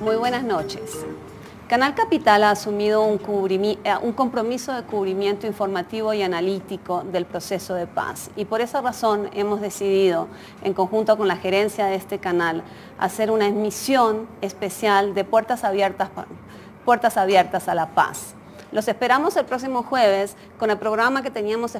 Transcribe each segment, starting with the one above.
Muy buenas noches. Canal Capital ha asumido un compromiso de cubrimiento informativo y analítico del proceso de paz, y por esa razón hemos decidido, en conjunto con la gerencia de este canal, hacer una emisión especial de Puertas Abiertas a la Paz. Los esperamos el próximo jueves con el programa que teníamos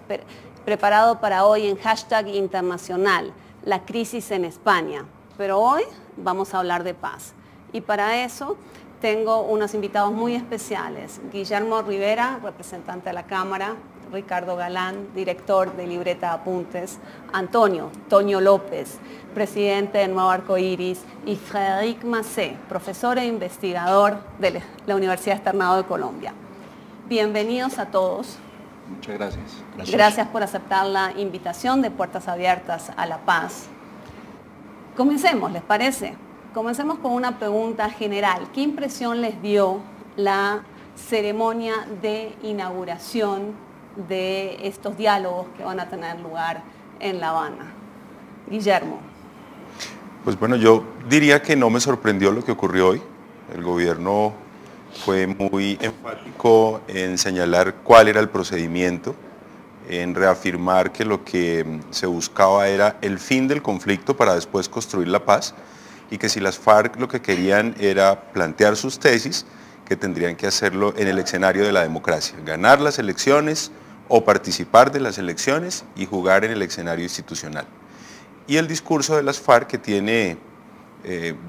preparado para hoy en #internacional, la crisis en España. Pero hoy vamos a hablar de paz. Y para eso tengo unos invitados muy especiales. Guillermo Rivera, representante de la Cámara; Ricardo Galán, director de Libreta Apuntes; Antonio Toño López, presidente de Nuevo Arcoíris; y Frédéric Massé, profesor e investigador de la Universidad Externado de Colombia. Bienvenidos a todos. Muchas gracias. Gracias por aceptar la invitación de Puertas Abiertas a la Paz. Comencemos, ¿les parece? Comencemos con una pregunta general. ¿Qué impresión les dio la ceremonia de inauguración de estos diálogos que van a tener lugar en La Habana? Guillermo. Pues bueno, yo diría que no me sorprendió lo que ocurrió hoy. El gobierno fue muy enfático en señalar cuál era el procedimiento, en reafirmar que lo que se buscaba era el fin del conflicto para después construir la paz, y que si las FARC lo que querían era plantear sus tesis, que tendrían que hacerlo en el escenario de la democracia, ganar las elecciones o participar de las elecciones y jugar en el escenario institucional. Y el discurso de las FARC, que tiene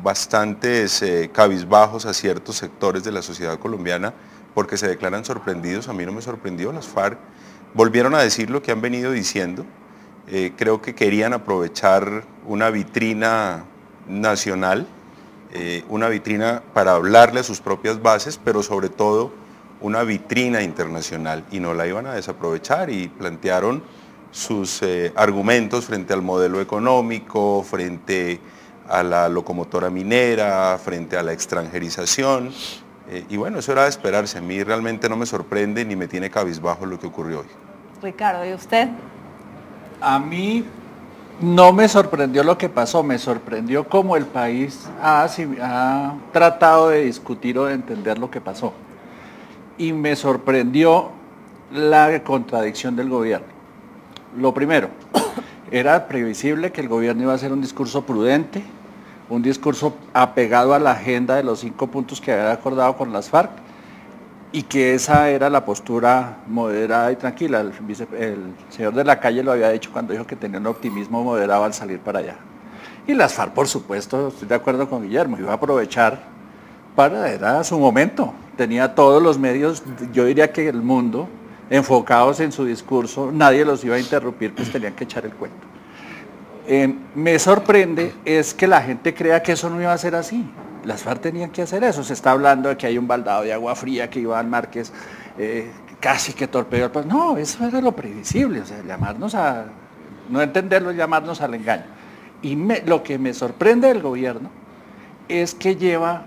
bastantes cabizbajos a ciertos sectores de la sociedad colombiana porque se declaran sorprendidos. A mí no me sorprendió. Las FARC volvieron a decir lo que han venido diciendo. Creo que querían aprovechar una vitrina nacional, una vitrina para hablarle a sus propias bases, pero sobre todo una vitrina internacional, y no la iban a desaprovechar, y plantearon sus argumentos frente al modelo económico, frente a la locomotora minera, frente a la extranjerización, y bueno, eso era de esperarse. A mí realmente no me sorprende ni me tiene cabizbajo lo que ocurrió hoy. Ricardo, ¿y usted? A mí no me sorprendió lo que pasó, me sorprendió cómo el país ha tratado de discutir o de entender lo que pasó. Y me sorprendió la contradicción del gobierno. Lo primero, era previsible que el gobierno iba a hacer un discurso prudente, un discurso apegado a la agenda de los 5 puntos que había acordado con las FARC, y que esa era la postura moderada y tranquila. El señor de la Calle lo había dicho cuando dijo que tenía un optimismo moderado al salir para allá. Y las FARC, por supuesto, estoy de acuerdo con Guillermo, iba a aprovechar era su momento. Tenía todos los medios, yo diría que el mundo, enfocados en su discurso, nadie los iba a interrumpir, pues tenían que echar el cuento. Me sorprende es que la gente crea que eso no iba a ser así. Las FARC tenían que hacer eso. Se está hablando de que hay un baldado de agua fría que Iván Márquez casi que torpedeó el país. No, eso era lo previsible, o sea, no entenderlo, llamarnos al engaño. Y lo que me sorprende del gobierno es que lleva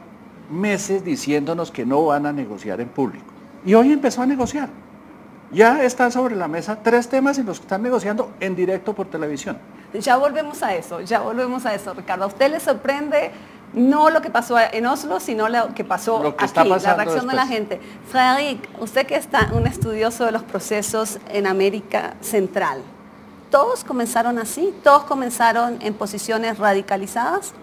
meses diciéndonos que no van a negociar en público. Y hoy empezó a negociar. Ya están sobre la mesa 3 temas en los que están negociando en directo por televisión. Ya volvemos a eso, Ricardo. ¿A usted le sorprende no lo que pasó en Oslo, sino lo que pasó aquí, la reacción de la gente? Frédéric, usted que es un estudioso de los procesos en América Central, ¿todos comenzaron así? ¿Todos comenzaron en posiciones radicalizadas?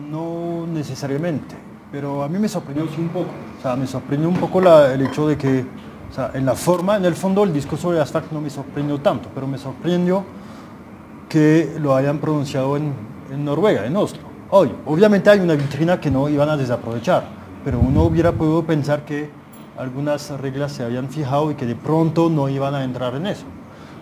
No necesariamente, pero a mí me sorprendió sí un poco. O sea, me sorprendió un poco el hecho de que, o sea, en la forma, en el fondo, el discurso de las FARC no me sorprendió tanto, pero me sorprendió que lo hayan pronunciado en Noruega, en Oslo. Hoy, obviamente hay una vitrina que no iban a desaprovechar, pero uno hubiera podido pensar que algunas reglas se habían fijado y que de pronto no iban a entrar en eso.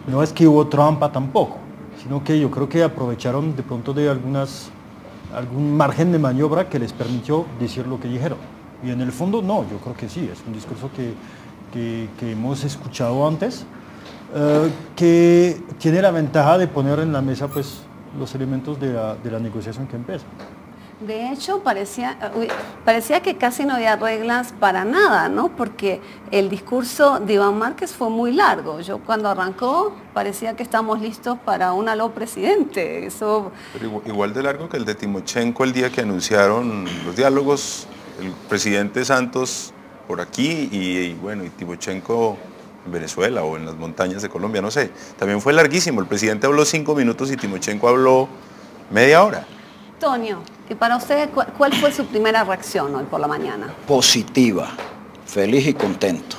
No es que hubo trampa tampoco, sino que yo creo que aprovecharon de pronto de algún margen de maniobra que les permitió decir lo que dijeron. Y en el fondo no, yo creo que sí, es un discurso que hemos escuchado antes, que tiene la ventaja de poner en la mesa pues los elementos de la negociación que empieza. De hecho, parecía que casi no había reglas para nada, ¿no? Porque el discurso de Iván Márquez fue muy largo. Yo cuando arrancó parecía que estamos listos para un aló presidente. Eso... Pero igual de largo que el de Timochenko el día que anunciaron los diálogos, el presidente Santos por aquí y bueno, y Timochenko en Venezuela o en las montañas de Colombia, no sé. También fue larguísimo. El presidente habló 5 minutos y Timochenko habló media hora. Tonio, y para usted, ¿cuál fue su primera reacción hoy por la mañana? Positiva, feliz y contento.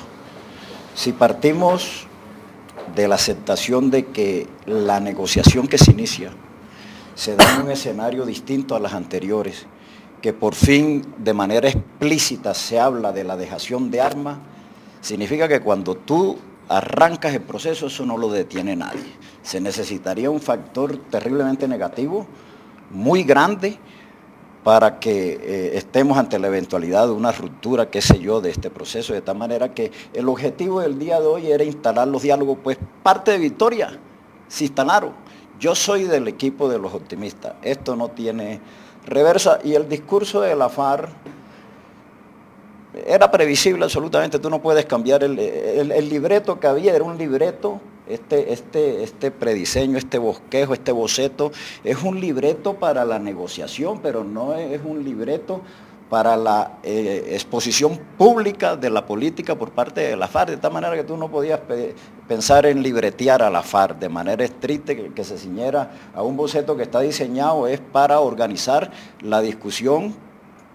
Si partimos de la aceptación de que la negociación que se inicia se da en un escenario distinto a las anteriores, que por fin de manera explícita se habla de la dejación de armas, significa que cuando tú arrancas el proceso eso no lo detiene nadie. Se necesitaría un factor terriblemente negativo, muy grande, para que estemos ante la eventualidad de una ruptura, qué sé yo, de este proceso, de tal manera que el objetivo del día de hoy era instalar los diálogos, pues parte de victoria se instalaron. Yo soy del equipo de los optimistas, esto no tiene reversa, y el discurso de la FARC era previsible absolutamente, tú no puedes cambiar el libreto que había, era un libreto. Este prediseño, este bosquejo, este boceto, es un libreto para la negociación, pero no es un libreto para la exposición pública de la política por parte de la FARC, de tal manera que tú no podías pensar en libretear a la FARC de manera estricta, que se ciñera a un boceto que está diseñado es para organizar la discusión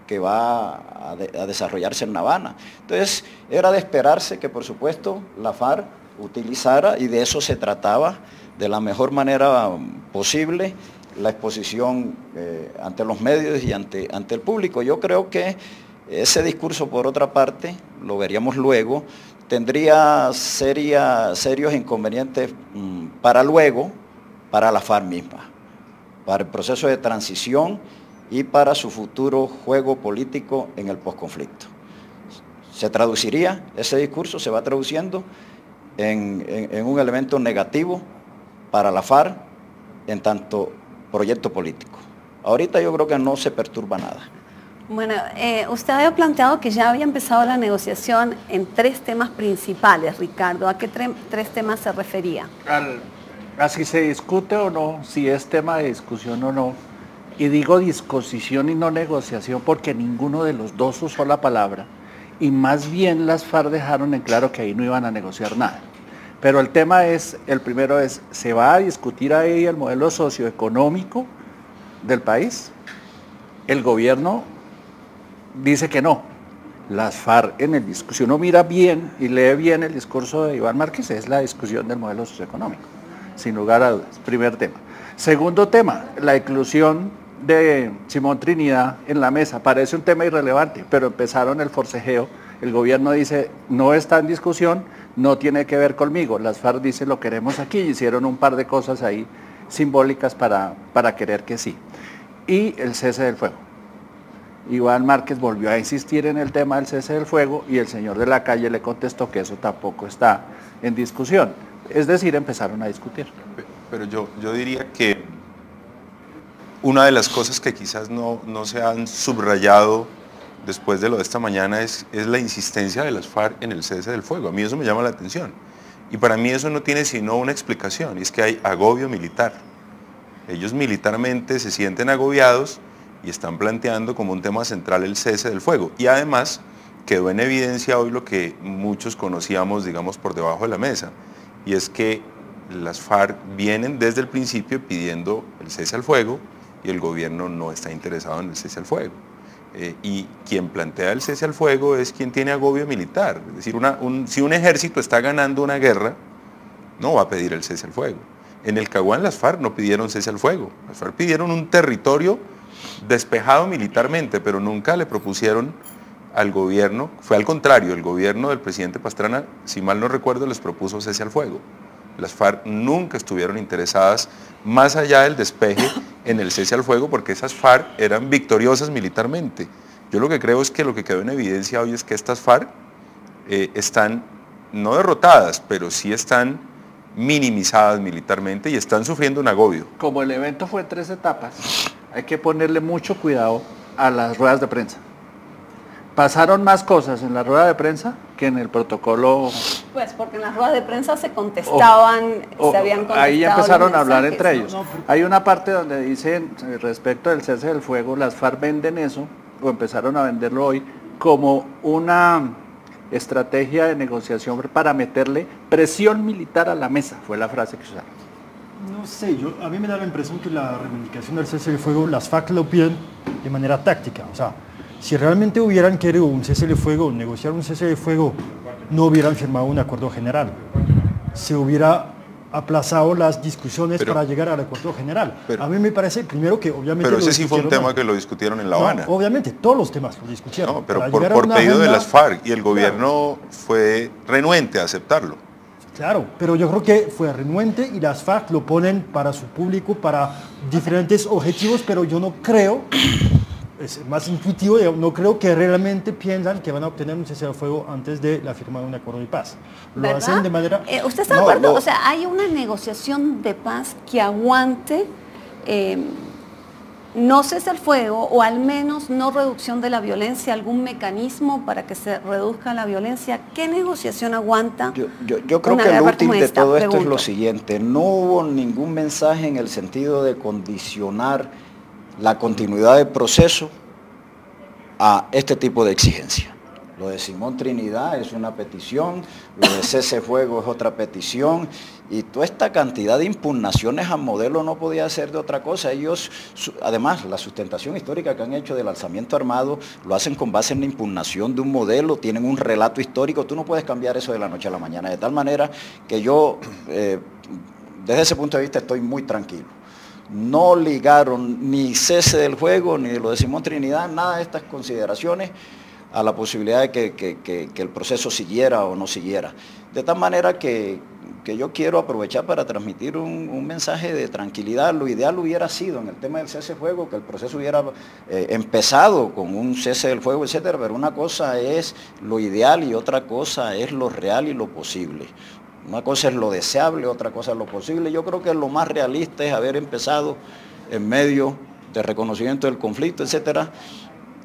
que va a desarrollarse en La Habana. Entonces, era de esperarse que, por supuesto, la FARC utilizara, y de eso se trataba, de la mejor manera posible, la exposición ante los medios y ante el público. Yo creo que ese discurso, por otra parte, lo veríamos luego, tendría serios inconvenientes para luego, para la FARC misma, para el proceso de transición y para su futuro juego político en el posconflicto. Se traduciría, ese discurso se va traduciendo en un elemento negativo para la FARC en tanto proyecto político. Ahorita yo creo que no se perturba nada. Bueno, usted había planteado que ya había empezado la negociación en 3 temas principales, Ricardo. ¿A qué 3 temas se refería? A si se discute o no, si es tema de discusión o no. Y digo disposición y no negociación porque ninguno de los dos usó la palabra. Y más bien las FARC dejaron en claro que ahí no iban a negociar nada. Pero el tema es, el primero es, ¿se va a discutir ahí el modelo socioeconómico del país? El gobierno dice que no. Las FARC si uno mira bien y lee bien el discurso de Iván Márquez, es la discusión del modelo socioeconómico, sin lugar a dudas, primer tema. Segundo tema, la inclusión de Simón Trinidad en la mesa, parece un tema irrelevante, pero empezaron el forcejeo, el gobierno dice, no está en discusión, no tiene que ver conmigo, las FARC dicen, lo queremos aquí, hicieron un par de cosas ahí simbólicas para querer que sí. Y el cese del fuego. Iván Márquez volvió a insistir en el tema del cese del fuego y el señor de la calle le contestó que eso tampoco está en discusión, es decir, empezaron a discutir. Pero yo diría que una de las cosas que quizás no se han subrayado después de lo de esta mañana es la insistencia de las FARC en el cese del fuego. A mí eso me llama la atención. Y para mí eso no tiene sino una explicación, y es que hay agobio militar. Ellos militarmente se sienten agobiados y están planteando como un tema central el cese del fuego. Y además quedó en evidencia hoy lo que muchos conocíamos, digamos, por debajo de la mesa, y es que las FARC vienen desde el principio pidiendo el cese al fuego y el gobierno no está interesado en el cese al fuego. Y quien plantea el cese al fuego es quien tiene agobio militar. Es decir, si un ejército está ganando una guerra, no va a pedir el cese al fuego. En el Caguán las FARC no pidieron cese al fuego. Las FARC pidieron un territorio despejado militarmente, pero nunca le propusieron al gobierno, fue al contrario, el gobierno del presidente Pastrana, si mal no recuerdo, les propuso cese al fuego. Las FARC nunca estuvieron interesadas, más allá del despeje, en el cese al fuego, porque esas FARC eran victoriosas militarmente. Yo lo que creo es que lo que quedó en evidencia hoy es que estas FARC están, no derrotadas, pero sí están minimizadas militarmente y están sufriendo un agobio. Como el evento fue en 3 etapas, hay que ponerle mucho cuidado a las ruedas de prensa. Pasaron más cosas en la rueda de prensa que en el protocolo. Pues porque en las ruedas de prensa se contestaban, se habían contestado. Ahí empezaron a hablar mensajes, entre ellos. Hay una parte donde dicen, respecto del cese del fuego, las FARC venden eso, o empezaron a venderlo hoy, como una estrategia de negociación para meterle presión militar a la mesa, fue la frase que usaron. No sé, a mí me da la impresión que la reivindicación del cese del fuego, las FARC lo piden de manera táctica. O sea, si realmente hubieran querido un cese de fuego, negociar un cese de fuego, no hubieran firmado un acuerdo general. Se hubiera aplazado las discusiones para llegar al acuerdo general. A mí me parece, primero, que obviamente... Pero ese sí fue un tema que lo discutieron en La Habana. No, obviamente, todos los temas lo discutieron. No, pero por pedido de las FARC, y el gobierno fue renuente a aceptarlo. Claro, pero yo creo que fue renuente y las FARC lo ponen para su público, para diferentes objetivos, pero yo no creo... Es más intuitivo, no creo que realmente piensan que van a obtener un cese al fuego antes de la firma de un acuerdo de paz. Lo hacen de manera... ¿Usted está de acuerdo? O sea, ¿hay una negociación de paz que aguante no cese el fuego o al menos no reducción de la violencia, algún mecanismo para que se reduzca la violencia? ¿Qué negociación aguanta? Yo creo que el último de todo esto es lo siguiente. No hubo ningún mensaje en el sentido de condicionar la continuidad del proceso a este tipo de exigencia. Lo de Simón Trinidad es una petición, lo de cese fuego es otra petición, y toda esta cantidad de impugnaciones a modelo no podía ser de otra cosa. Ellos, además, la sustentación histórica que han hecho del alzamiento armado, lo hacen con base en la impugnación de un modelo, tienen un relato histórico, tú no puedes cambiar eso de la noche a la mañana, de tal manera que yo, desde ese punto de vista, estoy muy tranquilo. No ligaron ni cese del fuego, ni lo de Simón Trinidad, nada de estas consideraciones a la posibilidad de que el proceso siguiera o no siguiera. De tal manera que yo quiero aprovechar para transmitir un mensaje de tranquilidad. Lo ideal hubiera sido en el tema del cese del fuego, que el proceso hubiera empezado con un cese del fuego, etcétera, pero una cosa es lo ideal y otra cosa es lo real y lo posible. Una cosa es lo deseable, otra cosa es lo posible. Yo creo que lo más realista es haber empezado en medio de reconocimiento del conflicto, etcétera.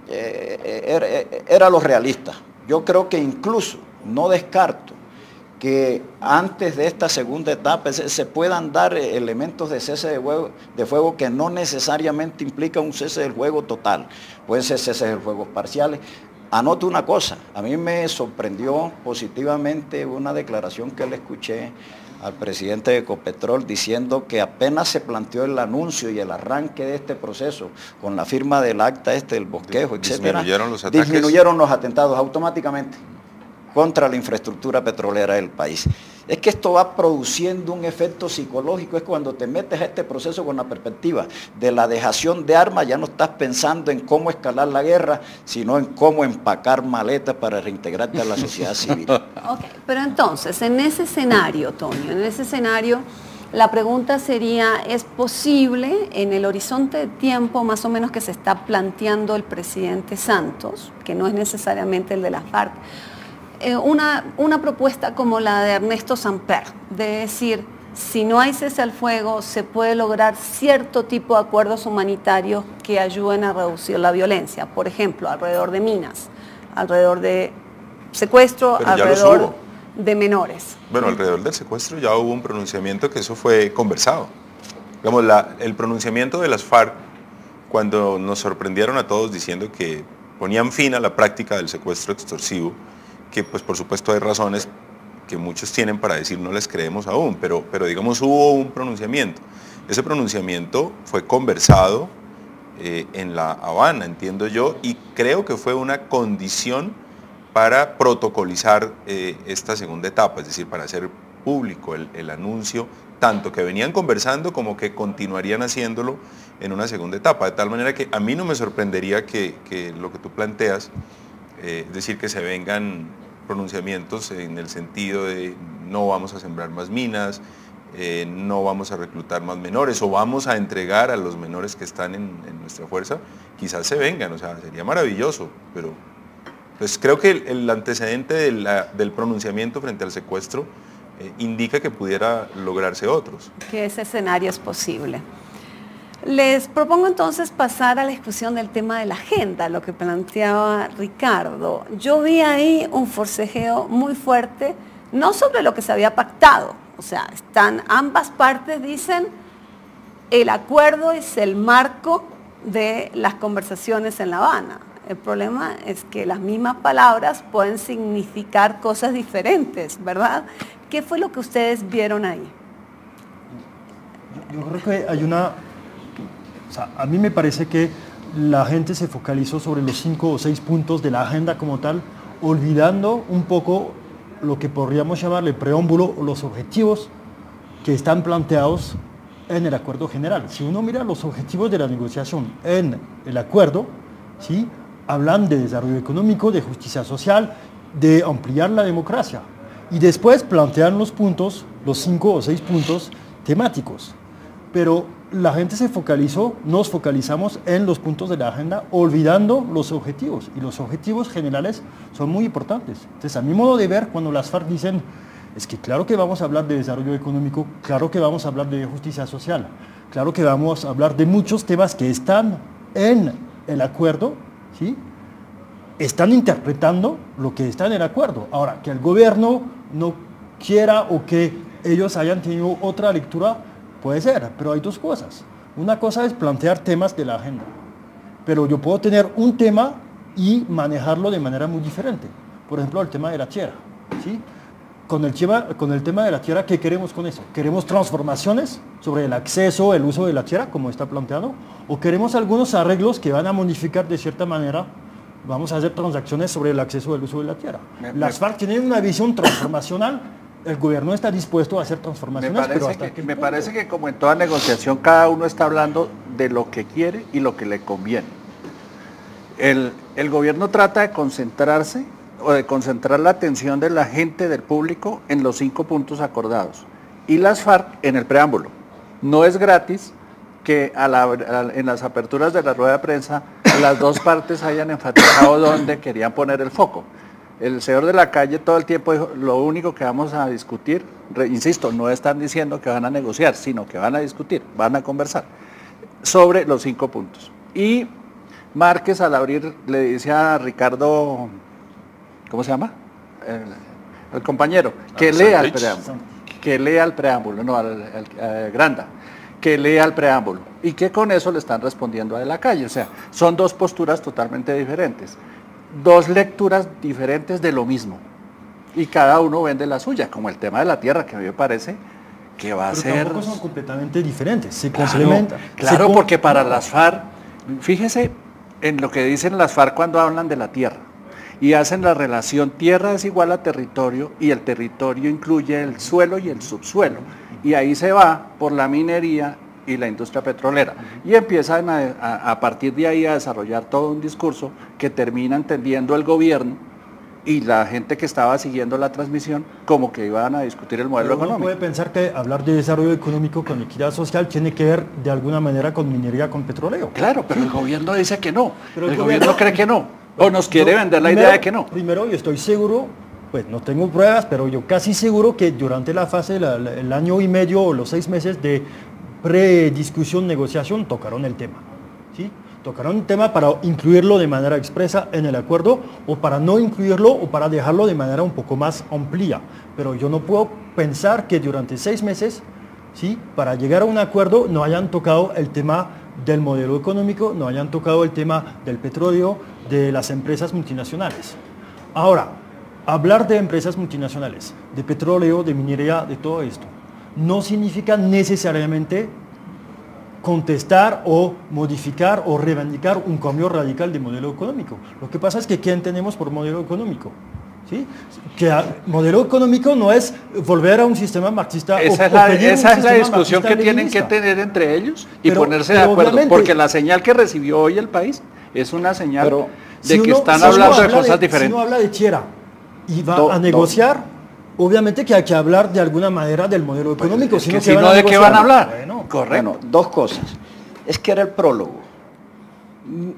Era lo realista. Yo creo que incluso no descarto que antes de esta segunda etapa se puedan dar elementos de cese de fuego que no necesariamente implican un cese del fuego total. Pueden ser ceses del fuego parciales. Anoto una cosa, a mí me sorprendió positivamente una declaración que le escuché al presidente de Ecopetrol diciendo que apenas se planteó el anuncio y el arranque de este proceso con la firma del acta del bosquejo, etcétera, disminuyeron los atentados automáticamente contra la infraestructura petrolera del país. Es que esto va produciendo un efecto psicológico, es cuando te metes a este proceso con la perspectiva de la dejación de armas, ya no estás pensando en cómo escalar la guerra, sino en cómo empacar maletas para reintegrarte a la sociedad civil. Ok, pero entonces, en ese escenario, Tonio, en ese escenario, la pregunta sería, ¿es posible en el horizonte de tiempo más o menos que se está planteando el presidente Santos, que no es necesariamente el de la FARC, una propuesta como la de Ernesto Samper, de decir, si no hay cese al fuego, se puede lograr cierto tipo de acuerdos humanitarios que ayuden a reducir la violencia? Por ejemplo, alrededor de minas, alrededor de secuestro, alrededor de menores. Bueno, alrededor del secuestro ya hubo un pronunciamiento que eso fue conversado. Digamos, el pronunciamiento de las FARC, cuando nos sorprendieron a todos diciendo que ponían fin a la práctica del secuestro extorsivo, que pues por supuesto hay razones que muchos tienen para decir no les creemos aún, pero digamos hubo un pronunciamiento. Ese pronunciamiento fue conversado en La Habana, entiendo yo, y creo que fue una condición para protocolizar esta segunda etapa, es decir, para hacer público el anuncio, tanto que venían conversando como que continuarían haciéndolo en una segunda etapa, de tal manera que a mí no me sorprendería que lo que tú planteas, es decir, que se vengan pronunciamientos en el sentido de no vamos a sembrar más minas, no vamos a reclutar más menores o vamos a entregar a los menores que están en nuestra fuerza, quizás se vengan, o sea, sería maravilloso, pero pues creo que el antecedente del pronunciamiento frente al secuestro indica que pudiera lograrse otros. Que ese escenario es posible. Les propongo entonces pasar a la discusión del tema de la agenda, lo que planteaba Ricardo. Yo vi ahí un forcejeo muy fuerte, no sobre lo que se había pactado, o sea, ambas partes dicen el acuerdo es el marco de las conversaciones en La Habana. El problema es que las mismas palabras pueden significar cosas diferentes, ¿verdad? ¿Qué fue lo que ustedes vieron ahí? Yo creo que hay o sea, a mí me parece que la gente se focalizó sobre los 5 o 6 puntos de la agenda como tal, olvidando un poco lo que podríamos llamarle el preámbulo o los objetivos que están planteados en el acuerdo general. Si uno mira los objetivos de la negociación en el acuerdo, ¿sí?, hablan de desarrollo económico, de justicia social, de ampliar la democracia. Y después plantean los puntos, los 5 o 6 puntos temáticos. Pero la gente nos focalizamos en los puntos de la agenda, olvidando los objetivos. Y los objetivos generales son muy importantes. Entonces, a mi modo de ver, cuando las FARC dicen, es que claro que vamos a hablar de desarrollo económico, claro que vamos a hablar de justicia social, claro que vamos a hablar de muchos temas que están en el acuerdo, ¿sí?, están interpretando lo que está en el acuerdo. Ahora, que el gobierno no quiera o que ellos hayan tenido otra lectura, puede ser, pero hay dos cosas. Una cosa es plantear temas de la agenda, pero yo puedo tener un tema y manejarlo de manera muy diferente. Por ejemplo, el tema de la tierra, ¿sí? Con el tema de la tierra, ¿qué queremos con eso? ¿Queremos transformaciones sobre el acceso, el uso de la tierra, como está planteado? ¿O queremos algunos arreglos que van a modificar de cierta manera? Vamos a hacer transacciones sobre el acceso al uso de la tierra. Las FARC tienen una visión transformacional. El gobierno está dispuesto a hacer transformaciones, me parece que como en toda negociación, cada uno está hablando de lo que quiere y lo que le conviene. El gobierno trata de concentrarse o de concentrar la atención de la gente, del público, en los 5 puntos acordados. Y las FARC en el preámbulo. No es gratis que en las aperturas de la rueda de prensa las dos partes hayan enfatizado dónde querían poner el foco. El señor de la calle todo el tiempo dijo, lo único que vamos a discutir, insisto, no están diciendo que van a negociar, sino que van a discutir, van a conversar sobre los 5 puntos. Y Márquez al abrir le dice a Ricardo, ¿cómo se llama? El compañero, que lea el preámbulo, no, al Granda, que lea el preámbulo, y que con eso le están respondiendo a de la calle. O sea, son dos posturas totalmente diferentes, dos lecturas diferentes de lo mismo, y cada uno vende la suya, como el tema de la tierra, que a mí me parece que va a ser... Tampoco son completamente diferentes, se complementan. Claro, porque para las FARC, fíjese en lo que dicen las FARC cuando hablan de la tierra, y hacen la relación tierra es igual a territorio, y el territorio incluye el suelo y el subsuelo, y ahí se va por la minería y la industria petrolera, y empiezan a partir de ahí a desarrollar todo un discurso que termina entendiendo el gobierno y la gente que estaba siguiendo la transmisión como que iban a discutir el modelo económico. Uno puede pensar que hablar de desarrollo económico con equidad social tiene que ver de alguna manera con minería, con petróleo. Claro, pero el gobierno dice que no, el gobierno cree que no, o nos quiere vender la idea de que no. Primero, yo estoy seguro, pues no tengo pruebas, pero yo casi seguro que durante la fase, el año y medio o los 6 meses de prediscusión, negociación, tocaron el tema, ¿sí? Tocaron el tema para incluirlo de manera expresa en el acuerdo, o para no incluirlo, o para dejarlo de manera un poco más amplia. Pero yo no puedo pensar que durante 6 meses, ¿sí?, para llegar a un acuerdo no hayan tocado el tema del modelo económico, no hayan tocado el tema del petróleo, de las empresas multinacionales. Ahora, hablar de empresas multinacionales, de petróleo, de minería, de todo esto, no significa necesariamente contestar o modificar o reivindicar un cambio radical de modelo económico. Lo que pasa es que ¿qué entendemos por modelo económico? ¿Sí? Que modelo económico no es volver a un sistema marxista. Esa es la discusión que tienen que tener entre ellos y ponerse de acuerdo, porque la señal que recibió hoy el país es una señal de que están hablando de cosas diferentes. Si uno habla de tierra y va a negociar, obviamente que hay que hablar de alguna manera del modelo económico. Si no, ¿de qué van a hablar? Bueno, correcto. Bueno, dos cosas. Es que era el prólogo.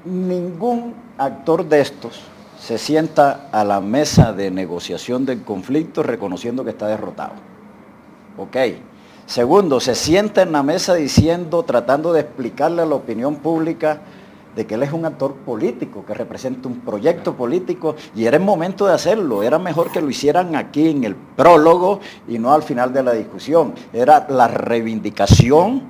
Ningún actor de estos se sienta a la mesa de negociación del conflicto reconociendo que está derrotado. Ok. Segundo, se sienta en la mesa diciendo, tratando de explicarle a la opinión pública de que él es un actor político, que representa un proyecto político, y era el momento de hacerlo. Era mejor que lo hicieran aquí en el prólogo y no al final de la discusión. Era la reivindicación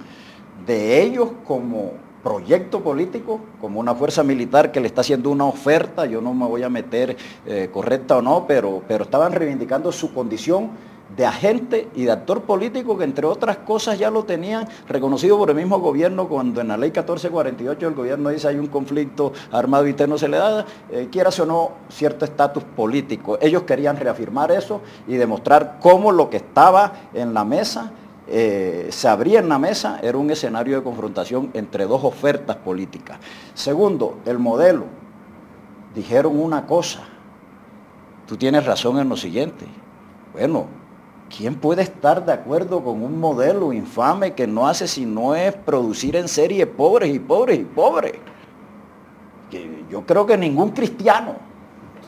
de ellos como proyecto político, como una fuerza militar que le está haciendo una oferta. Yo no me voy a meter correcta o no, pero estaban reivindicando su condición de agente y de actor político, que entre otras cosas ya lo tenían reconocido por el mismo gobierno cuando en la ley 1448 el gobierno dice hay un conflicto armado interno, se le da, quieras o no, cierto estatus político. Ellos querían reafirmar eso y demostrar cómo lo que estaba en la mesa, se abría en la mesa, era un escenario de confrontación entre dos ofertas políticas. Segundo, el modelo. Dijeron una cosa, tú tienes razón en lo siguiente. Bueno, ¿quién puede estar de acuerdo con un modelo infame que no hace sino es producir en serie pobres y pobres y pobres? Que yo creo que ningún cristiano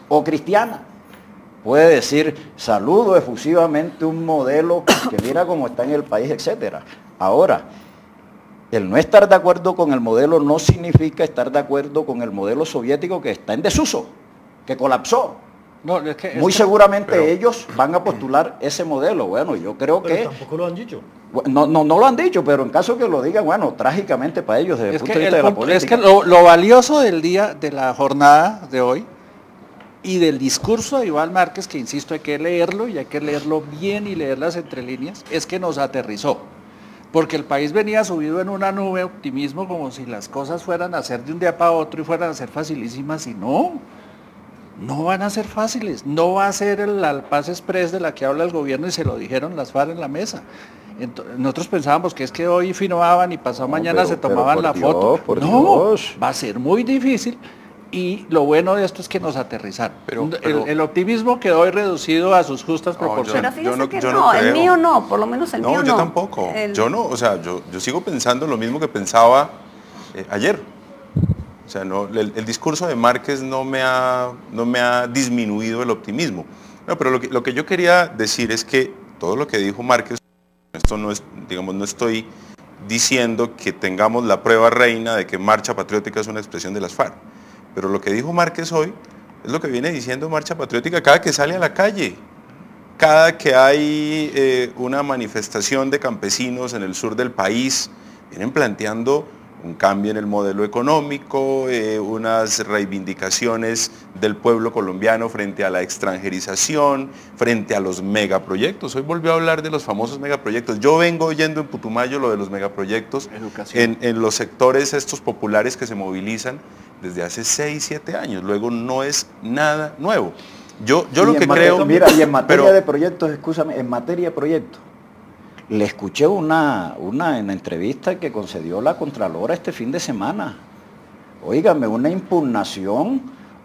o cristiana puede decir, saludo efusivamente un modelo que mira cómo está en el país, etcétera. Ahora, el no estar de acuerdo con el modelo no significa estar de acuerdo con el modelo soviético que está en desuso, que colapsó. No, Muy seguramente ellos van a postular ese modelo. Bueno, yo creo que... tampoco lo han dicho. No lo han dicho, pero en caso que lo digan, bueno, trágicamente para ellos desde el punto de vista de la política. Es que lo valioso del día, de la jornada de hoy, y del discurso de Iván Márquez, que insisto, hay que leerlo y hay que leerlo bien y leerlas entre líneas, es que nos aterrizó. Porque el país venía subido en una nube de optimismo como si las cosas fueran a ser de un día para otro y fueran a ser facilísimas, y no van a ser fáciles, no va a ser la paz express de la que habla el gobierno, y se lo dijeron las FARC en la mesa. Nosotros pensábamos que es que hoy finoaban y pasado mañana se tomaban la foto. No, va a ser muy difícil. Y lo bueno de esto es que nos aterrizaron. El optimismo quedó hoy reducido a sus justas proporciones. Pero fíjese que no, el mío no, por lo menos el mío no. No, yo tampoco. Yo no, o sea, yo sigo pensando lo mismo que pensaba ayer. O sea, no, el discurso de Márquez no me ha disminuido el optimismo. No, pero lo que yo quería decir es que todo lo que dijo Márquez, esto no es, digamos, no estoy diciendo que tengamos la prueba reina de que Marcha Patriótica es una expresión de las FARC. Pero lo que dijo Márquez hoy es lo que viene diciendo Marcha Patriótica cada que sale a la calle, cada que hay una manifestación de campesinos en el sur del país. Vienen planteando un cambio en el modelo económico, unas reivindicaciones del pueblo colombiano frente a la extranjerización, frente a los megaproyectos. Hoy volvió a hablar de los famosos megaproyectos. Yo vengo oyendo en Putumayo lo de los megaproyectos en los sectores estos populares que se movilizan desde hace 6, 7 años. Luego no es nada nuevo. Yo lo que creo... Mira, y en materia de proyectos, escúchame, en materia de proyectos, le escuché en la entrevista que concedió la Contralora este fin de semana. Óigame, una impugnación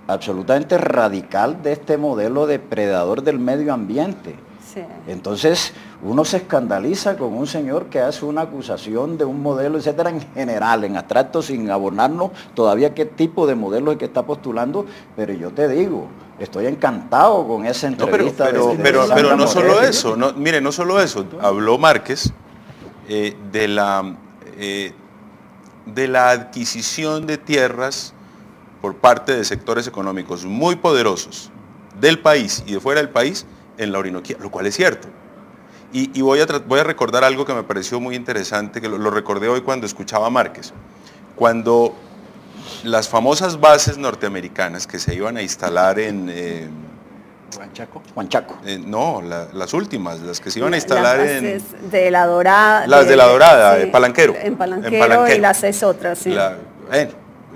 absolutamente radical de este modelo depredador del medio ambiente. Sí. Entonces, uno se escandaliza con un señor que hace una acusación de un modelo, etcétera, en general, en abstracto, sin abonarnos todavía qué tipo de modelo es que está postulando, pero yo te digo, estoy encantado con esa entrevista. Pero no solo eso, mire, no solo eso. Habló Márquez de la adquisición de tierras por parte de sectores económicos muy poderosos del país y de fuera del país en la Orinoquía, lo cual es cierto. Y voy a recordar algo que me pareció muy interesante, que lo recordé hoy cuando escuchaba a Márquez. Cuando las famosas bases norteamericanas que se iban a instalar en... Huanchaco. No, las últimas, las que se iban a instalar de La Dorada. Las de La Dorada, sí, en Palanquero. En Palanquero y las 6 otras, sí.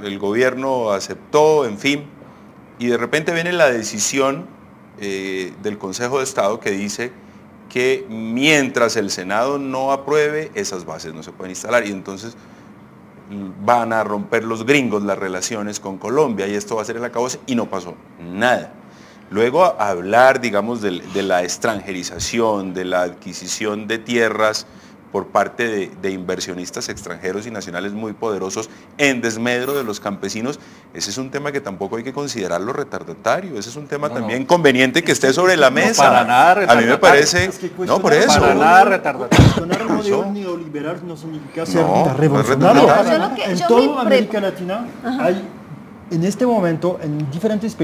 El gobierno aceptó, en fin, y de repente viene la decisión del Consejo de Estado que dice que mientras el Senado no apruebe, esas bases no se pueden instalar, y entonces van a romper los gringos las relaciones con Colombia y esto va a ser el acabose, y no pasó nada. Luego hablar, digamos, de la extranjerización, de la adquisición de tierras por parte de inversionistas extranjeros y nacionales muy poderosos en desmedro de los campesinos, ese es un tema que tampoco hay que considerarlo retardatario, ese es un tema también conveniente que esté sobre la mesa. Para nada retardatario. A mí me parece, no, por eso. Para nada retardatario. Cuestionar el modelo neoliberal no significa ser revolucionario. En toda América Latina hay, en este momento, en diferentes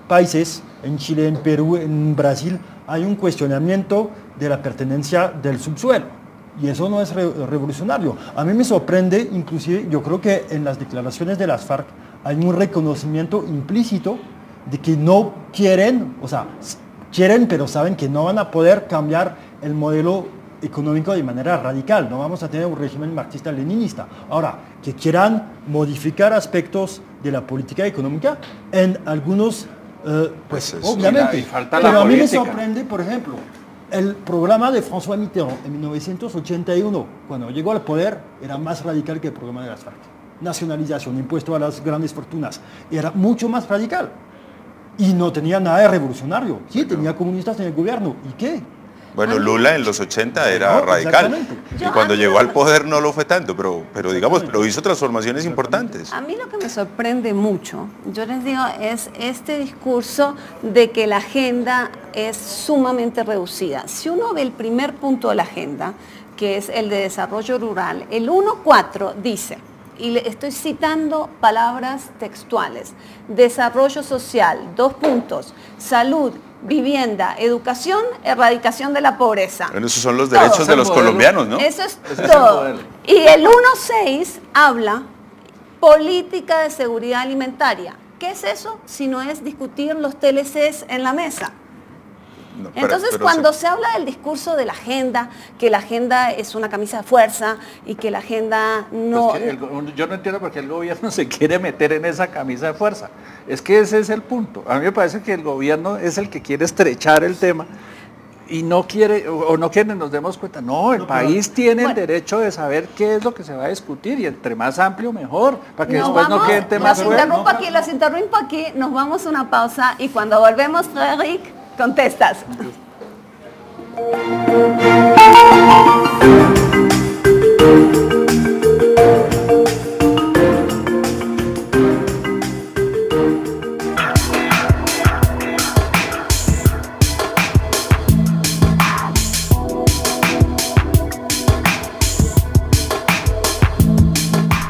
países, en Chile, en Perú, en Brasil, hay un cuestionamiento de la pertenencia del subsuelo. Y eso no es revolucionario. A mí me sorprende, inclusive, yo creo que en las declaraciones de las FARC hay un reconocimiento implícito de que no quieren, o sea, quieren, pero saben que no van a poder cambiar el modelo económico de manera radical. No vamos a tener un régimen marxista-leninista. Ahora, que quieran modificar aspectos de la política económica en algunos, pues obviamente. Pero a mí me sorprende, por ejemplo, el programa de François Mitterrand en 1981, cuando llegó al poder, era más radical que el programa de las FARC. Nacionalización, impuesto a las grandes fortunas, era mucho más radical. Y no tenía nada de revolucionario. Sí, tenía comunistas en el gobierno. ¿Y qué? Bueno, Lula en los 80 era radical. Y cuando llegó al poder no lo fue tanto, pero digamos, pero hizo transformaciones importantes. A mí lo que me sorprende mucho, yo les digo, es este discurso de que la agenda es sumamente reducida. Si uno ve el primer punto de la agenda, que es el de desarrollo rural, el 1.4 dice, y le estoy citando palabras textuales, desarrollo social, 2 puntos, salud, vivienda, educación, erradicación de la pobreza. Bueno, esos son los derechos de los colombianos, ¿no? Eso es todo. Y el 1.6 habla política de seguridad alimentaria. ¿Qué es eso? Si no es discutir los TLCs en la mesa. No, entonces, cuando se habla del discurso de la agenda, que la agenda es una camisa de fuerza y que la agenda no... Pues yo no entiendo por qué el gobierno se quiere meter en esa camisa de fuerza. Es que ese es el punto. A mí me parece que el gobierno es el que quiere estrechar el tema y no quiere, o no quiere nos demos cuenta. No, el país tiene el derecho de saber qué es lo que se va a discutir y entre más amplio mejor, para que después no queden temas sueltos. Las interrumpo aquí, nos vamos a una pausa y cuando volvemos, Frédéric, contestas.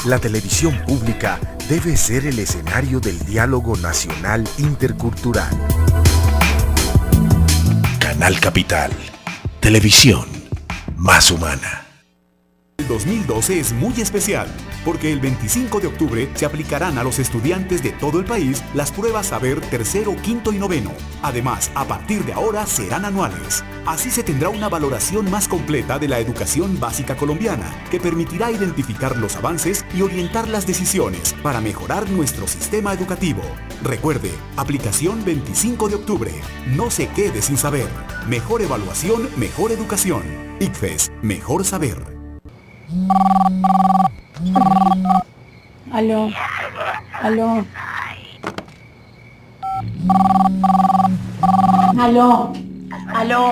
La televisión pública debe ser el escenario del diálogo nacional intercultural. Canal Capital, televisión más humana. El 2012 es muy especial, porque el 25 de octubre se aplicarán a los estudiantes de todo el país las pruebas Saber tercero, quinto y noveno. Además, a partir de ahora serán anuales. Así se tendrá una valoración más completa de la educación básica colombiana, que permitirá identificar los avances y orientar las decisiones para mejorar nuestro sistema educativo. Recuerde, aplicación 25 de octubre. No se quede sin saber. Mejor evaluación, mejor educación. ICFES, mejor saber. Aló, aló, aló, aló.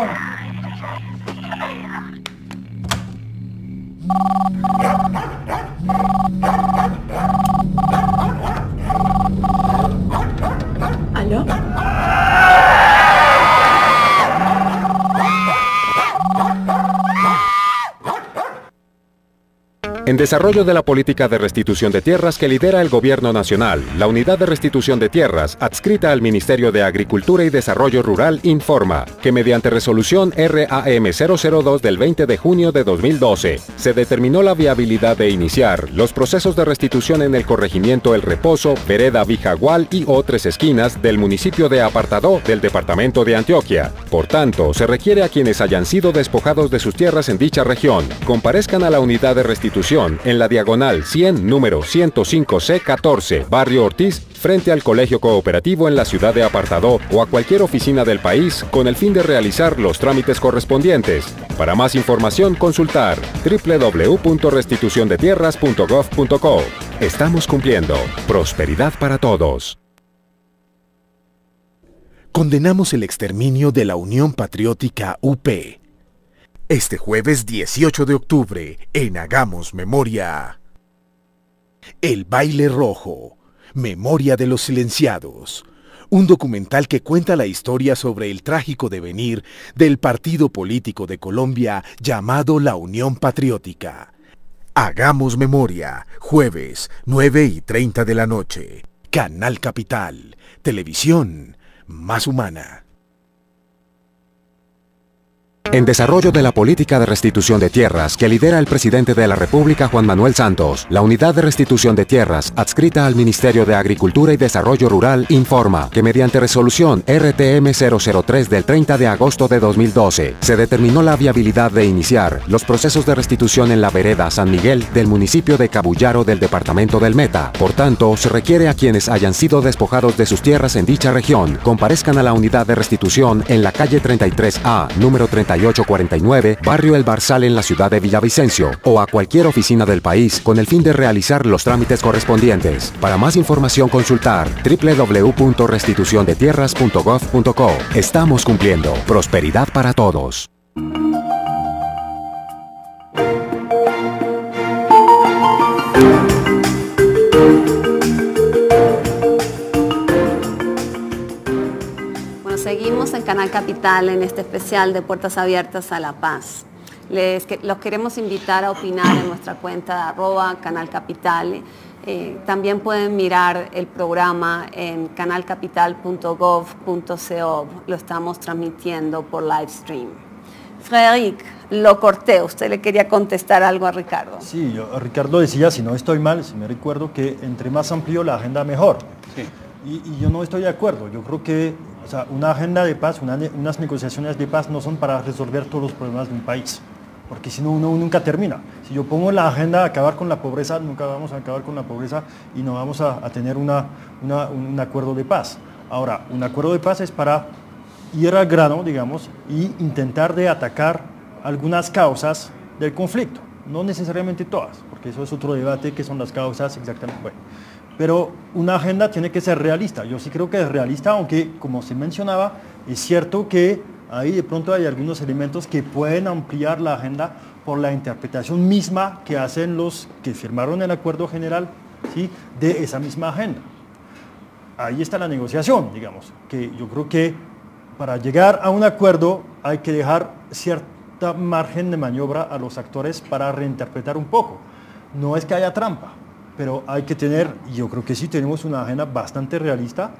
¿Aló? En desarrollo de la política de restitución de tierras que lidera el Gobierno Nacional, la Unidad de Restitución de Tierras, adscrita al Ministerio de Agricultura y Desarrollo Rural, informa que mediante resolución RAM 002 del 20 de junio de 2012, se determinó la viabilidad de iniciar los procesos de restitución en el corregimiento El Reposo, vereda Vijagual y o Tres Esquinas del municipio de Apartadó del departamento de Antioquia. Por tanto, se requiere a quienes hayan sido despojados de sus tierras en dicha región, comparezcan a la Unidad de Restitución en la diagonal 100, número 105C14, Barrio Ortiz, frente al Colegio Cooperativo en la ciudad de Apartadó o a cualquier oficina del país con el fin de realizar los trámites correspondientes. Para más información, consultar www.restituciondetierras.gov.co. Estamos cumpliendo. Prosperidad para todos. Condenamos el exterminio de la Unión Patriótica UP. Este jueves 18 de octubre, en Hagamos Memoria. El baile rojo, Memoria de los silenciados. Un documental que cuenta la historia sobre el trágico devenir del partido político de Colombia llamado la Unión Patriótica. Hagamos Memoria, jueves, 9:30 de la noche. Canal Capital, televisión más humana. En desarrollo de la política de restitución de tierras que lidera el presidente de la República, Juan Manuel Santos, la Unidad de Restitución de Tierras, adscrita al Ministerio de Agricultura y Desarrollo Rural, informa que mediante resolución RTM 003 del 30 de agosto de 2012, se determinó la viabilidad de iniciar los procesos de restitución en la vereda San Miguel del municipio de Cabullaro del departamento del Meta. Por tanto, se requiere a quienes hayan sido despojados de sus tierras en dicha región, comparezcan a la Unidad de Restitución en la calle 33A, número 3849, barrio El Barzal en la ciudad de Villavicencio, o a cualquier oficina del país con el fin de realizar los trámites correspondientes. Para más información consultar www.restituciondetierras.gov.co. Estamos cumpliendo. Prosperidad para todos. Seguimos en Canal Capital en este especial de Puertas Abiertas a la Paz. Los queremos invitar a opinar en nuestra cuenta de @canalcapital. También pueden mirar el programa en canalcapital.gov.co. Lo estamos transmitiendo por live stream. Frédéric, lo corté. Usted le quería contestar algo a Ricardo. Sí, Ricardo decía, si no estoy mal, si me recuerdo, que entre más amplio la agenda mejor. Sí. Y yo no estoy de acuerdo. Yo creo que una agenda de paz, unas negociaciones de paz no son para resolver todos los problemas de un país, porque si no, uno nunca termina. Si yo pongo la agenda de acabar con la pobreza, nunca vamos a acabar con la pobreza y no vamos a tener un acuerdo de paz. Ahora, un acuerdo de paz es para ir al grano, digamos, y intentar de atacar algunas causas del conflicto, no necesariamente todas, porque eso es otro debate, qué son las causas exactamente. Bueno, pero una agenda tiene que ser realista. Yo sí creo que es realista, aunque, como se mencionaba, es cierto que ahí de pronto hay algunos elementos que pueden ampliar la agenda por la interpretación misma que hacen los que firmaron el acuerdo general, ¿sí?, de esa misma agenda. Ahí está la negociación, digamos, que yo creo que para llegar a un acuerdo hay que dejar cierta margen de maniobra a los actores para reinterpretar un poco. No es que haya trampa, pero hay que tener, yo creo que sí tenemos una agenda bastante realista,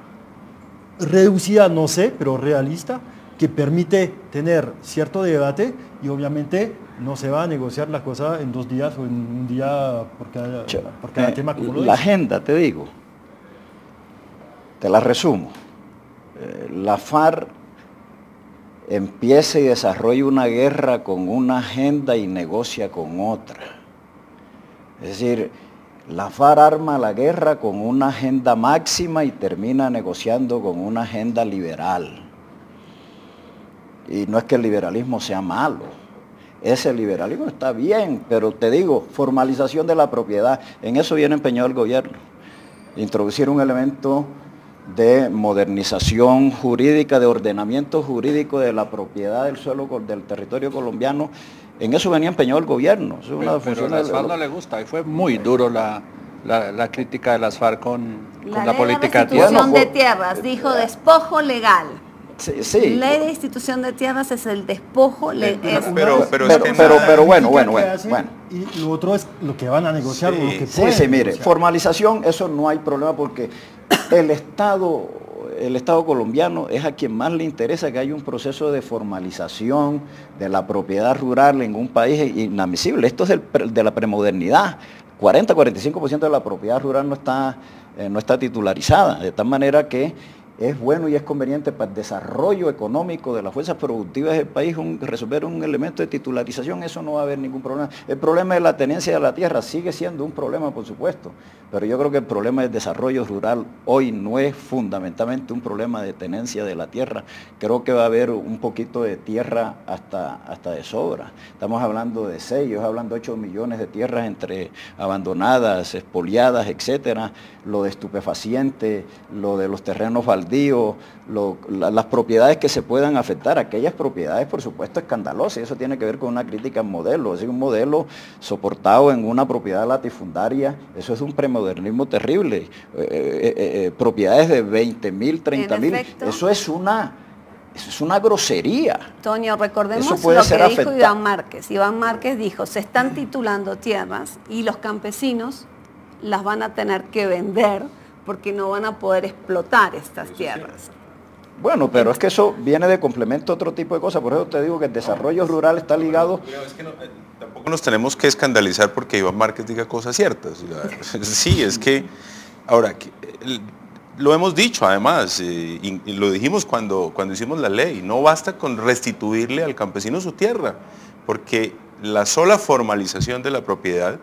reducida no sé, pero realista, que permite tener cierto debate y obviamente no se va a negociar la cosa en 2 días o en un día por cada tema como lo dice. La agenda, te digo, te la resumo. La FARC empieza y desarrolla una guerra con una agenda y negocia con otra. Es decir, la FARC arma la guerra con una agenda máxima y termina negociando con una agenda liberal. Y no es que el liberalismo sea malo, ese liberalismo está bien, pero te digo, formalización de la propiedad, en eso viene empeñado el gobierno. Introducir un elemento de modernización jurídica, de ordenamiento jurídico de la propiedad del suelo del territorio colombiano. En eso venía empeñado el gobierno. Es una pero a las FARC no le gusta, y fue muy duro la crítica de las FARC con la política de restitución de tierras, dijo despojo legal. Sí, sí. Ley de institución de tierras es el despojo legal. Pero bueno. Y lo otro es lo que van a negociar, sí, o lo que pueden mire, negociar. Formalización, eso no hay problema porque el Estado colombiano es a quien más le interesa que haya un proceso de formalización de la propiedad rural en un país inadmisible. Esto es de la premodernidad. 40-45% de la propiedad rural no está titularizada, de tal manera que es bueno y es conveniente para el desarrollo económico de las fuerzas productivas del país resolver un elemento de titularización. Eso no va a haber ningún problema. El problema de la tenencia de la tierra sigue siendo un problema, por supuesto, pero yo creo que el problema del desarrollo rural hoy no es fundamentalmente un problema de tenencia de la tierra. Creo que va a haber un poquito de tierra hasta de sobra. Estamos hablando de 6, yo hablando de 8 millones de tierras entre abandonadas, expoliadas, etcétera, lo de estupefaciente, lo de los terrenos baldíos, baldíos, las propiedades que se puedan afectar, aquellas propiedades por supuesto escandalosas, y eso tiene que ver con una crítica al modelo, es decir, un modelo soportado en una propiedad latifundaria, eso es un premodernismo terrible, propiedades de 20.000, 30.000, eso es una grosería. Toño, recordemos Eso puede lo que ser dijo afecta- Iván Márquez. Iván Márquez dijo, se están titulando tierras y los campesinos las van a tener que vender porque no van a poder explotar estas tierras. Bueno, pero es que eso viene de complemento a otro tipo de cosas, por eso te digo que el desarrollo rural está ligado. Es que tampoco nos tenemos que escandalizar porque Iván Márquez diga cosas ciertas. O sea, sí, es que, ahora, lo hemos dicho además, y lo dijimos cuando hicimos la ley, no basta con restituirle al campesino su tierra, porque la sola formalización de la propiedad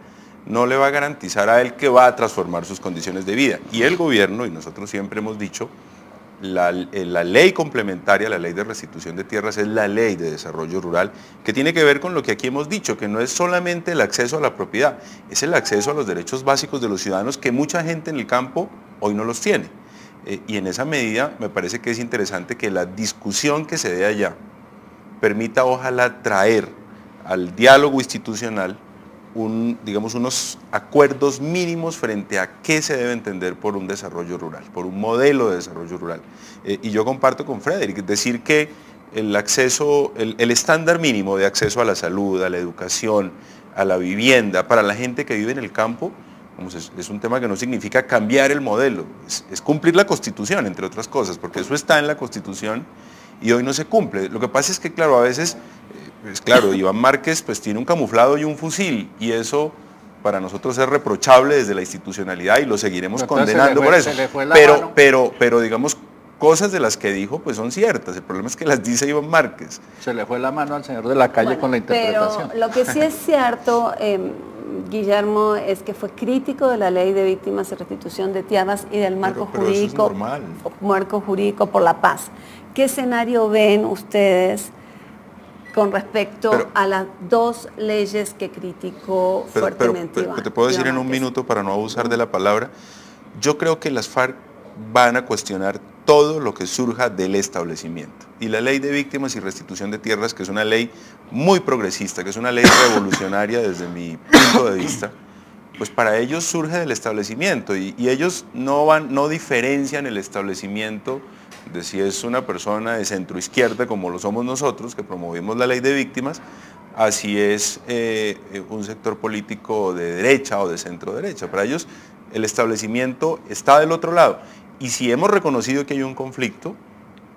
no le va a garantizar a él que va a transformar sus condiciones de vida. Y el gobierno, y nosotros siempre hemos dicho, la ley complementaria, la ley de restitución de tierras, es la ley de desarrollo rural, que tiene que ver con lo que aquí hemos dicho, que no es solamente el acceso a la propiedad, es el acceso a los derechos básicos de los ciudadanos que mucha gente en el campo hoy no los tiene. Y en esa medida me parece que es interesante que la discusión que se dé allá permita ojalá traer al diálogo institucional digamos, unos acuerdos mínimos frente a qué se debe entender por un desarrollo rural, por un modelo de desarrollo rural. Y yo comparto con Frederick, decir que el acceso, el estándar mínimo de acceso a la salud, a la educación, a la vivienda, para la gente que vive en el campo, es un tema que no significa cambiar el modelo, es cumplir la Constitución, entre otras cosas, porque eso está en la Constitución y hoy no se cumple. Lo que pasa es que, claro, a veces, pues claro, Iván Márquez pues tiene un camuflado y un fusil, y eso para nosotros es reprochable desde la institucionalidad y lo seguiremos condenando por eso. Pero digamos, cosas de las que dijo pues son ciertas, el problema es que las dice Iván Márquez. Se le fue la mano al señor de la calle con la interpretación. Pero lo que sí es cierto, Guillermo, es que fue crítico de la ley de víctimas y restitución de tierras y del marco jurídico, marco jurídico por la paz. ¿Qué escenario ven ustedes con respecto a las dos leyes que criticó fuertemente Iván? Te puedo decir en un minuto para no abusar de la palabra. Yo creo que las FARC van a cuestionar todo lo que surja del establecimiento. Y la ley de víctimas y restitución de tierras, que es una ley muy progresista, que es una ley revolucionaria desde mi punto de vista, pues para ellos surge del establecimiento y ellos no diferencian el establecimiento de si es una persona de centro izquierda como lo somos nosotros, que promovimos la ley de víctimas, así es un sector político de derecha o de centro derecha. Para ellos el establecimiento está del otro lado. Y si hemos reconocido que hay un conflicto,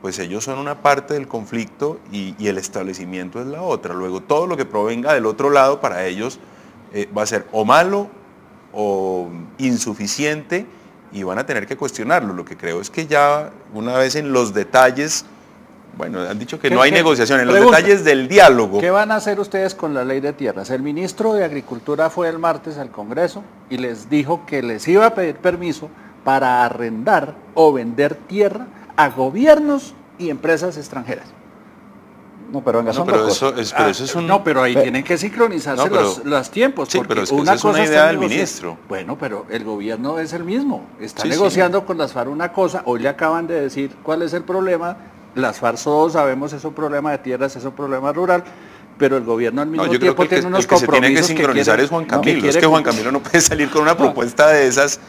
pues ellos son una parte del conflicto y el establecimiento es la otra. Luego todo lo que provenga del otro lado para ellos va a ser o malo o insuficiente y van a tener que cuestionarlo. Lo que creo es que ya una vez en los detalles, bueno, han dicho que no hay negociación, en los detalles del diálogo. ¿Qué van a hacer ustedes con la ley de tierras? El ministro de Agricultura fue el martes al Congreso y les dijo que les iba a pedir permiso para arrendar o vender tierra a gobiernos y empresas extranjeras. No, pero venga, pero ahí tienen que sincronizarse los tiempos. Sí, pero es que esa es una idea del ministro. Bueno, pero el gobierno es el mismo. Está negociando con las FARC una cosa. Hoy le acaban de decir cuál es el problema. Las FARC todos sabemos es un problema de tierras, es un problema rural. Pero el gobierno al mismo tiempo tiene unos compromisos. El que se tiene que sincronizar es Juan Camilo. Es que Juan Camilo no puede salir con una propuesta de esas,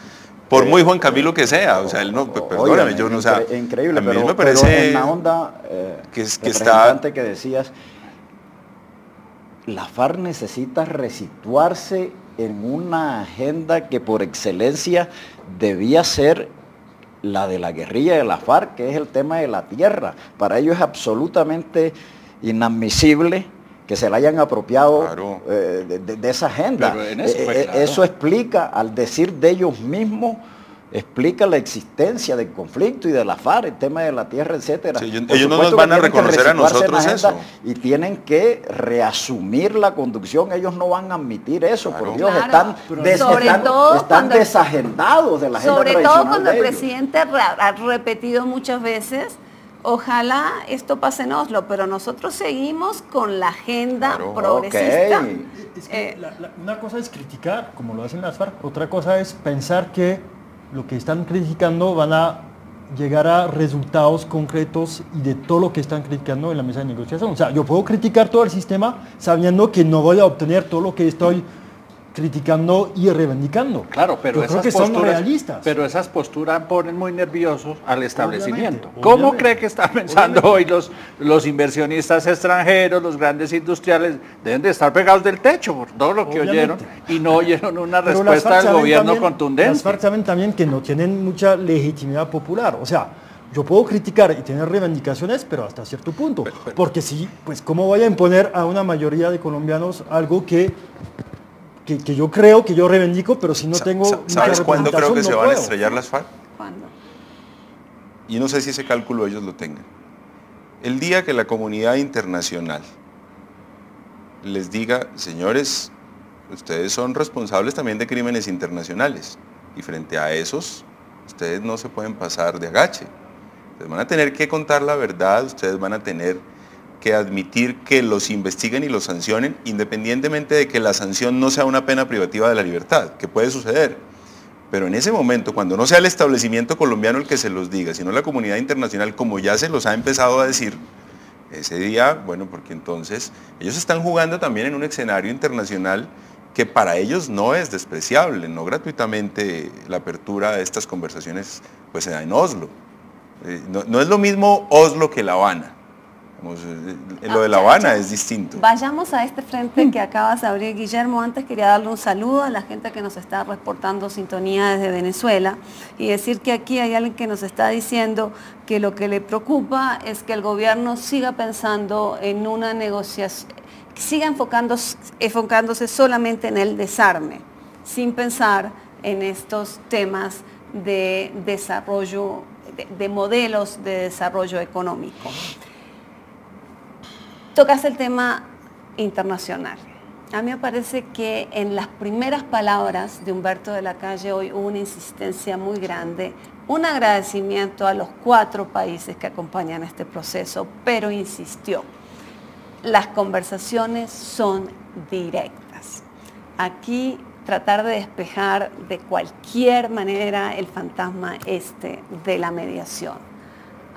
por muy Juan Camilo que sea. O sea, él no, perdóname, yo no, o sea, increíble, a mí me parece pero en la onda que está que decías, la FARC necesita resituarse en una agenda que por excelencia debía ser la de la guerrilla de la FARC, que es el tema de la tierra. Para ellos es absolutamente inadmisible que se la hayan apropiado de esa agenda. Eso explica, al decir de ellos mismos, explica la existencia del conflicto y de la FARC, el tema de la tierra, etcétera. Sí, ellos no nos van a reconocer a nosotros eso. Y tienen que reasumir la conducción, ellos no van a admitir eso, por Dios, están desagendados de la agenda sobre tradicional. Sobre todo cuando el presidente ha repetido muchas veces, ojalá esto pase en Oslo, pero nosotros seguimos con la agenda progresista. Es que una cosa es criticar, como lo hacen las FARC, otra cosa es pensar que lo que están criticando van a llegar a resultados concretos y de todo lo que están criticando en la mesa de negociación. O sea, yo puedo criticar todo el sistema sabiendo que no voy a obtener todo lo que estoy criticando y reivindicando. Claro, pero yo creo que son realistas. Pero esas posturas ponen muy nerviosos al establecimiento. Obviamente, ¿Cómo obviamente. cree que están pensando hoy los inversionistas extranjeros, los grandes industriales? Deben de estar pegados del techo por todo lo que oyeron y no oyeron una Pero respuesta las FARC del gobierno también, contundente. Las FARC saben también que no tienen mucha legitimidad popular. O sea, yo puedo criticar y tener reivindicaciones, pero hasta cierto punto. Porque sí, pues ¿cómo voy a imponer a una mayoría de colombianos algo que yo creo, que yo reivindico, pero si no tengo... ¿Sabes cuándo creo que no se van a puedo? estrellar las FARC? ¿Cuándo? Y no sé si ese cálculo ellos lo tengan. El día que la comunidad internacional les diga, señores, ustedes son responsables también de crímenes internacionales, y frente a esos, ustedes no se pueden pasar de agache. Ustedes van a tener que contar la verdad, ustedes van a tener que admitir que los investiguen y los sancionen, independientemente de que la sanción no sea una pena privativa de la libertad, que puede suceder. Pero en ese momento, cuando no sea el establecimiento colombiano el que se los diga, sino la comunidad internacional, como ya se los ha empezado a decir, ese día, bueno, porque entonces ellos están jugando también en un escenario internacional que para ellos no es despreciable, no gratuitamente la apertura de estas conversaciones pues se da en Oslo. No es lo mismo Oslo que La Habana. Lo de La Habana es distinto. Vayamos a este frente que acabas de abrir, Guillermo. Antes quería darle un saludo a la gente que nos está reportando sintonía desde Venezuela y decir que aquí hay alguien que nos está diciendo que lo que le preocupa es que el gobierno siga pensando en una negociación, siga enfocándose solamente en el desarme, sin pensar en estos temas de desarrollo, de modelos de desarrollo económico. Tocas el tema internacional. A mí me parece que en las primeras palabras de Humberto de la Calle hoy hubo una insistencia muy grande, un agradecimiento a los 4 países que acompañan este proceso, pero insistió, las conversaciones son directas. Aquí tratar de despejar de cualquier manera el fantasma de la mediación.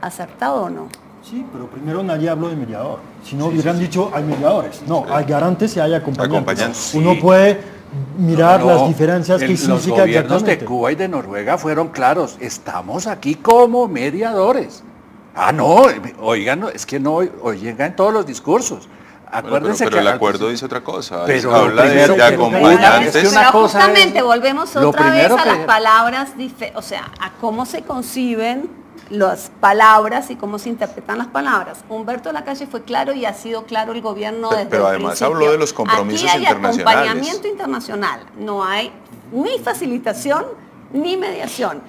¿Acertado o no? Sí, pero primero nadie habló de mediador. Si no hubieran dicho hay mediadores. No, hay garantes y hay acompañantes. Uno puede mirar las diferencias que significa los gobiernos exactamente. de Cuba y de Noruega fueron claros. Estamos aquí como mediadores. Ah, no, oigan, es que no oigan todos los discursos. Acuérdense pero que el acuerdo dice otra cosa. Pero habla primero, de acompañantes. es que una cosa justamente es, volvemos otra vez a las palabras, o sea, a cómo se conciben las palabras y cómo se interpretan las palabras. Humberto de la Calle fue claro y ha sido claro el gobierno desde pero el además principio. habló de los compromisos Aquí hay internacionales. acompañamiento internacional, no hay ni facilitación ni mediación.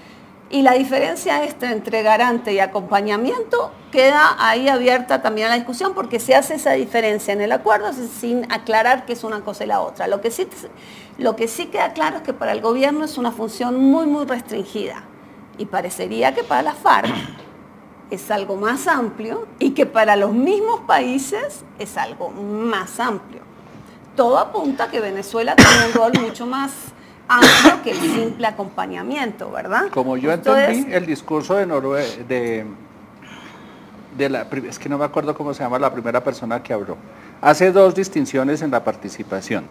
Y la diferencia entre garante y acompañamiento queda ahí abierta también a la discusión porque se hace esa diferencia en el acuerdo sin aclarar que es una cosa y la otra. Lo que sí queda claro es que para el gobierno es una función muy, muy restringida. Y parecería que para la FARC es algo más amplio y que para los mismos países es algo más amplio. Todo apunta a que Venezuela tiene un rol mucho más amplio que el simple acompañamiento, ¿verdad? Como yo entendí el discurso de Noruega, es que no me acuerdo cómo se llama la primera persona que habló, hace 2 distinciones en la participación.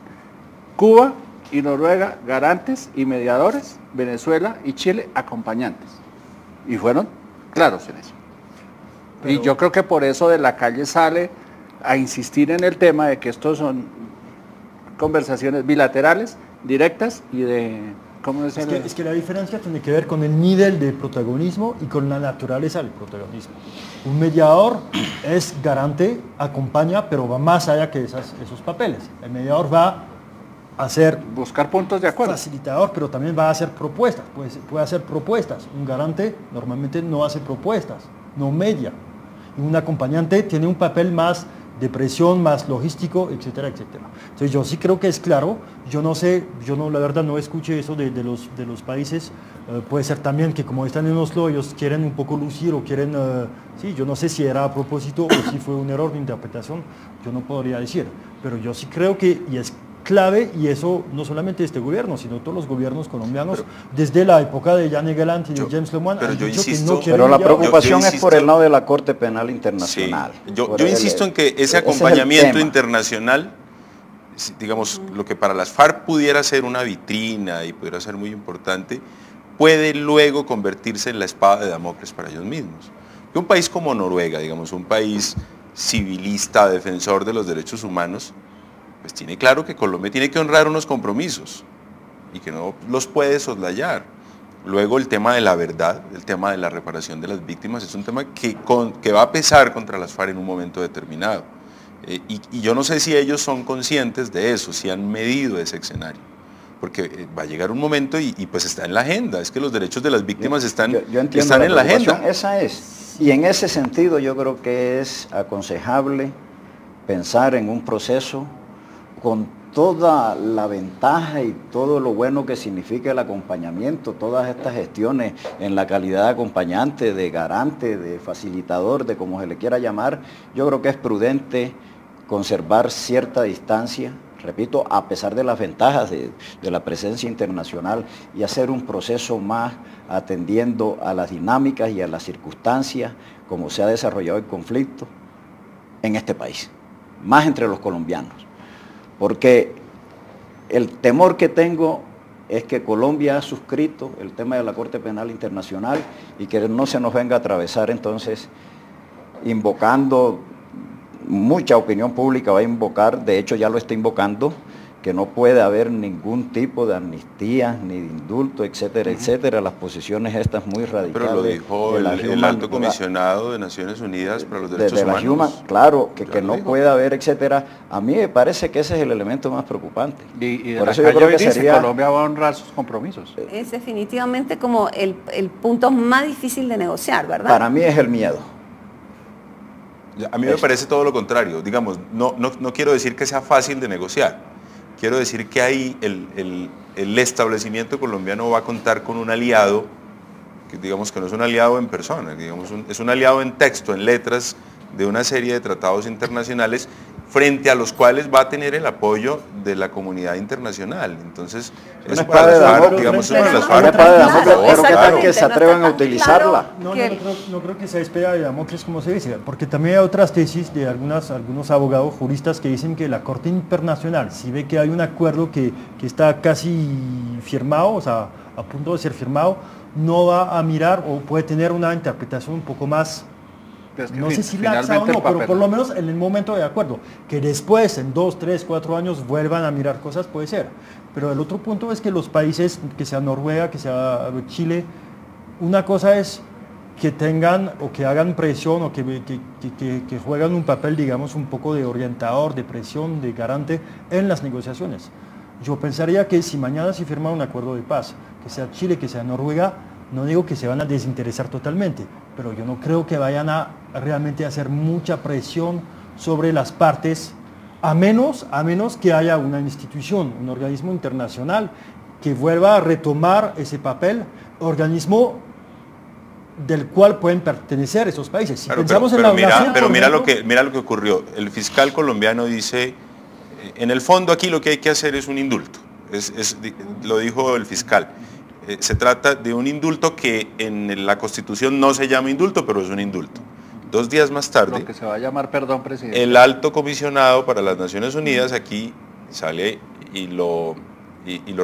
Cuba y Noruega, garantes y mediadores, Venezuela y Chile, acompañantes. Y fueron claros en eso. Pero, y yo creo que por eso de la Calle sale a insistir en el tema de que estos son conversaciones bilaterales, directas y de... ¿cómo es que la diferencia tiene que ver con el nivel de protagonismo y con la naturaleza del protagonismo. Un mediador es garante, acompaña, pero va más allá que esos papeles. El mediador va buscar puntos de acuerdo. Facilitador, pero también va a hacer propuestas, puede hacer propuestas. Un garante normalmente no hace propuestas, no media. Y un acompañante tiene un papel más de presión, más logístico, etcétera, etcétera. Entonces yo sí creo que es claro, la verdad no escuché eso de los países, puede ser también que como están en Oslo ellos quieren un poco lucir o quieren, yo no sé si era a propósito o si fue un error de interpretación, yo no podría decir, pero yo sí creo que, y es clave, y eso no solamente este gobierno, sino todos los gobiernos colombianos, desde la época de Jan Egeland y de James Lemoine, han dicho que no quieren. Pero la preocupación es por el lado de la Corte Penal Internacional. Sí. Yo insisto en que ese acompañamiento internacional, digamos, lo que para las FARC pudiera ser una vitrina y pudiera ser muy importante, puede luego convertirse en la espada de Damocles para ellos mismos. Que un país como Noruega, digamos, un país civilista, defensor de los derechos humanos, pues tiene claro que Colombia tiene que honrar unos compromisos y que no los puede soslayar. Luego el tema de la verdad, el tema de la reparación de las víctimas, es un tema que va a pesar contra las FARC en un momento determinado. Y yo no sé si ellos son conscientes de eso, si han medido ese escenario. Porque va a llegar un momento y pues está en la agenda, es que los derechos de las víctimas están en la agenda. Esa es. Y en ese sentido yo creo que es aconsejable pensar en un proceso con toda la ventaja y todo lo bueno que significa el acompañamiento, todas estas gestiones en la calidad de acompañante, de garante, de facilitador, de como se le quiera llamar. Yo creo que es prudente conservar cierta distancia, repito, a pesar de las ventajas de la presencia internacional, y hacer un proceso más atendiendo a las dinámicas y a las circunstancias como se ha desarrollado el conflicto en este país, más entre los colombianos. Porque el temor que tengo es que Colombia ha suscrito el tema de la Corte Penal Internacional y que no se nos venga a atravesar entonces invocando, mucha opinión pública va a invocar, de hecho ya lo está invocando, que no puede haber ningún tipo de amnistía, ni de indulto, etcétera, etcétera, las posiciones estas muy radicales. Pero lo dijo el alto comisionado de Naciones Unidas para los Derechos Humanos. Claro, que no puede haber, etcétera. A mí me parece que ese es el elemento más preocupante. Y por eso yo creo que sería... Colombia va a honrar sus compromisos. Es definitivamente como el punto más difícil de negociar, ¿verdad? Para mí es el miedo. A mí me parece todo lo contrario. Digamos, no quiero decir que sea fácil de negociar. Quiero decir que ahí el establecimiento colombiano va a contar con un aliado, que digamos que no es un aliado en persona, digamos es un aliado en texto, en letras, de una serie de tratados internacionales, frente a los cuales va a tener el apoyo de la comunidad internacional. Entonces, eso para las FARC, digamos, una de las FARC, pero qué tal que se atrevan a utilizarla. No creo que sea espada de Damocles, como se dice, porque también hay otras tesis de algunos abogados juristas que dicen que la Corte Internacional, si ve que hay un acuerdo que está casi firmado, o sea, a punto de ser firmado, no va a mirar o puede tener una interpretación un poco más, no sé si laxa o no, pero por lo menos en el momento de acuerdo. Que después, en 2, 3, 4 años, vuelvan a mirar cosas, puede ser. Pero el otro punto es que los países, que sea Noruega, que sea Chile, una cosa es que tengan o que hagan presión o que juegan un papel, digamos, un poco de orientador, de presión, de garante en las negociaciones. Yo pensaría que si mañana se firma un acuerdo de paz, que sea Chile, que sea Noruega, no digo que se van a desinteresar totalmente, pero yo no creo que vayan a realmente hacer mucha presión sobre las partes, a menos que haya una institución, un organismo internacional que vuelva a retomar ese papel, organismo del cual pueden pertenecer esos países. Si pensamos en la ONU, pero mira lo que ocurrió. El fiscal colombiano dice, en el fondo aquí lo que hay que hacer es un indulto. Lo dijo el fiscal. Se trata de un indulto que en la Constitución no se llama indulto, pero es un indulto. 2 días más tarde, lo que se va a llamar perdón presidencial, el alto comisionado para las Naciones Unidas aquí sale y lo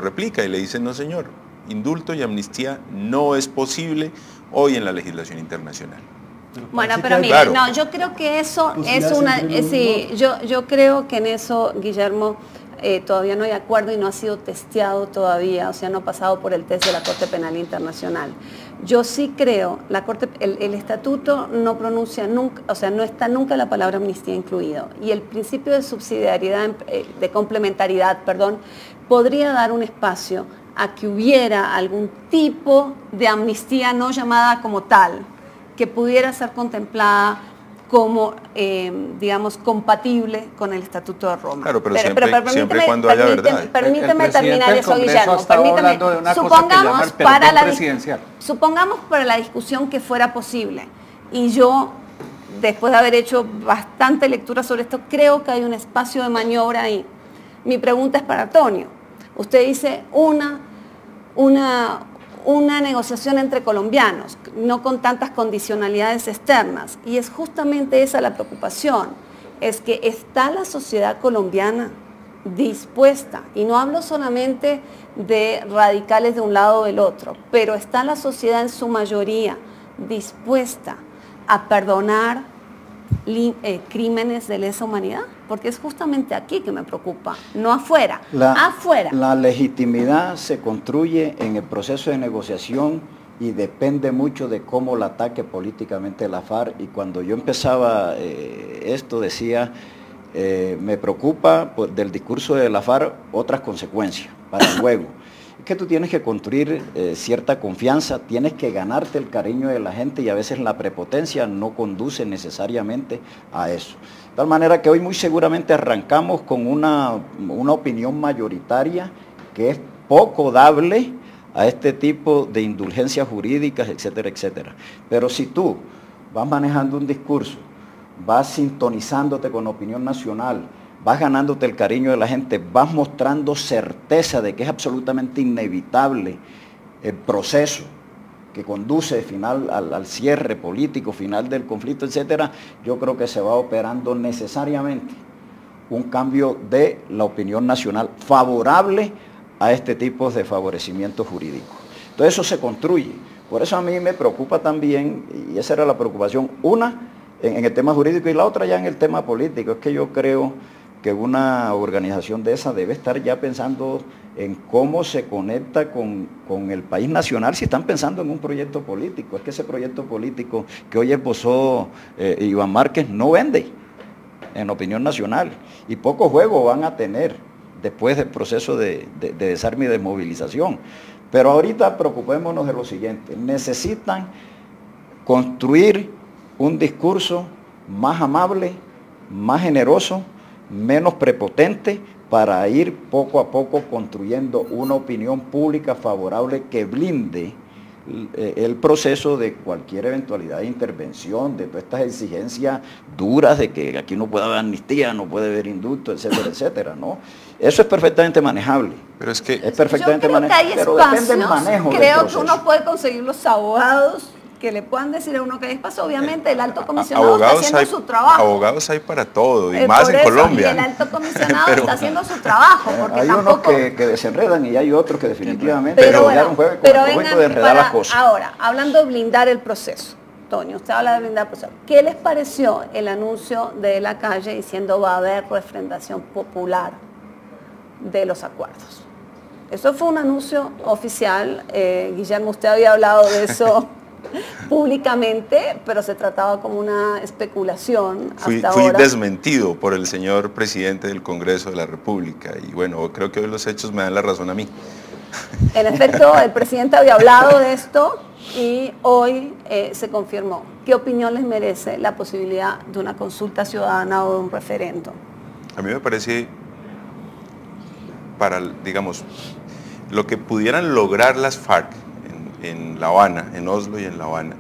replica y le dice, no señor, indulto y amnistía no es posible hoy en la legislación internacional. Bueno, pero mire, no, yo creo que eso es una... sí, yo creo que en eso, Guillermo, todavía no hay acuerdo y no ha sido testeado todavía, o sea, no ha pasado por el test de la Corte Penal Internacional. Yo sí creo, el estatuto no pronuncia nunca, o sea, no está nunca la palabra amnistía incluido, y el principio de subsidiariedad, de complementariedad, perdón, podría dar un espacio a que hubiera algún tipo de amnistía no llamada como tal, que pudiera ser contemplada como, digamos, compatible con el Estatuto de Roma. Claro, pero siempre y cuando haya verdad. Permíteme terminar eso, Guillermo. Supongamos para la discusión que fuera posible. Y yo, después de haber hecho bastante lectura sobre esto, creo que hay un espacio de maniobra ahí. Mi pregunta es para Antonio. Usted dice una negociación entre colombianos, no con tantas condicionalidades externas. Y es justamente esa la preocupación, es que está la sociedad colombiana dispuesta, y no hablo solamente de radicales de un lado o del otro, pero está la sociedad en su mayoría dispuesta a perdonar crímenes de lesa humanidad, porque es justamente aquí que me preocupa, no afuera, afuera. La legitimidad se construye en el proceso de negociación y depende mucho de cómo la ataque políticamente la FARC, y cuando yo empezaba esto decía, me preocupa del discurso de la FARC otras consecuencias para luego. Es que tú tienes que construir cierta confianza, tienes que ganarte el cariño de la gente, y a veces la prepotencia no conduce necesariamente a eso. De tal manera que hoy muy seguramente arrancamos con una opinión mayoritaria que es poco dable a este tipo de indulgencias jurídicas, etcétera, etcétera. Pero si tú vas manejando un discurso, vas sintonizándote con la opinión nacional, vas ganándote el cariño de la gente, vas mostrando certeza de que es absolutamente inevitable el proceso que conduce final al cierre político, final del conflicto, etcétera, yo creo que se va operando necesariamente un cambio de la opinión nacional favorable a este tipo de favorecimientos jurídicos. Entonces eso se construye. Por eso a mí me preocupa también, y esa era la preocupación, una en el tema jurídico y la otra ya en el tema político. Es que yo creo que una organización de esa debe estar ya pensando en cómo se conecta con el país nacional si están pensando en un proyecto político. Es que ese proyecto político que hoy esbozó Iván Márquez no vende en la opinión nacional, y poco juego van a tener después del proceso de desarme y desmovilización. Pero ahorita preocupémonos de lo siguiente: necesitan construir un discurso más amable, más generoso, menos prepotente, para ir poco a poco construyendo una opinión pública favorable que blinde el proceso de cualquier eventualidad de intervención, de todas estas exigencias duras de que aquí no puede haber amnistía, no puede haber indulto, etcétera, etcétera, ¿no? Eso es perfectamente manejable. Pero es que es perfectamente manejable, pero depende del manejo del proceso. Creo que uno puede conseguir los abogados que le puedan decir a uno que hay espacio. Obviamente el alto comisionado está haciendo su trabajo. Abogados hay para todo, y más en Colombia. Y el alto comisionado está haciendo su trabajo. Porque hay tampoco... unos que desenredan y hay otros que definitivamente pero de enredar las cosas. Ahora, hablando de blindar el proceso, Toño, usted habla de blindar el proceso. ¿Qué les pareció el anuncio de la calle diciendo va a haber refrendación popular de los acuerdos? Eso fue un anuncio oficial. Guillermo, usted había hablado de eso públicamente, pero se trataba como una especulación. Fui desmentido por el señor presidente del Congreso de la República, y bueno, creo que hoy los hechos me dan la razón a mí. En efecto, el presidente había hablado de esto y hoy se confirmó. ¿Qué opinión les merece la posibilidad de una consulta ciudadana o de un referéndum? A mí me parece, para, digamos, lo que pudieran lograr las FARC en La Habana, en Oslo y en La Habana,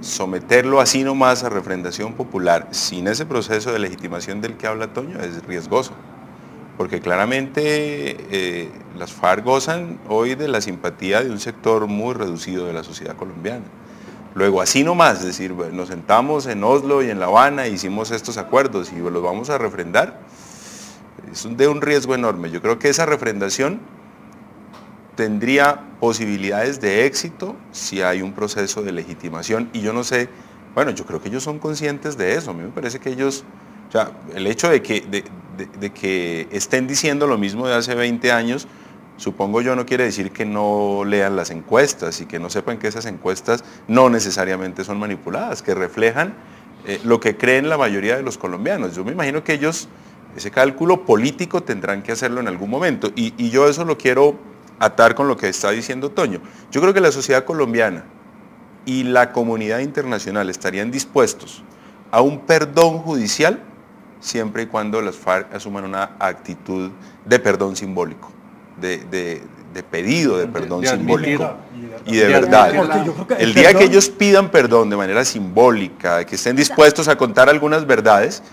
someterlo así nomás a refrendación popular sin ese proceso de legitimación del que habla Toño es riesgoso, porque claramente las FARC gozan hoy de la simpatía de un sector muy reducido de la sociedad colombiana. Luego así nomás, es decir, nos sentamos en Oslo y en La Habana, hicimos estos acuerdos y los vamos a refrendar, es de un riesgo enorme. Yo creo que esa refrendación tendría posibilidades de éxito si hay un proceso de legitimación, y yo no sé, bueno, yo creo que ellos son conscientes de eso. A mí me parece que ellos, o sea, el hecho de que estén diciendo lo mismo de hace 20 años, supongo yo, no quiere decir que no lean las encuestas y que no sepan que esas encuestas no necesariamente son manipuladas, que reflejan lo que creen la mayoría de los colombianos. Yo me imagino que ellos, ese cálculo político tendrán que hacerlo en algún momento, y yo eso lo quiero atar con lo que está diciendo Toño. Yo creo que la sociedad colombiana y la comunidad internacional estarían dispuestos a un perdón judicial siempre y cuando las FARC asuman una actitud de perdón simbólico, de pedido de perdón simbólico y de verdad. El día que ellos pidan perdón de manera simbólica, que estén dispuestos a contar algunas verdades,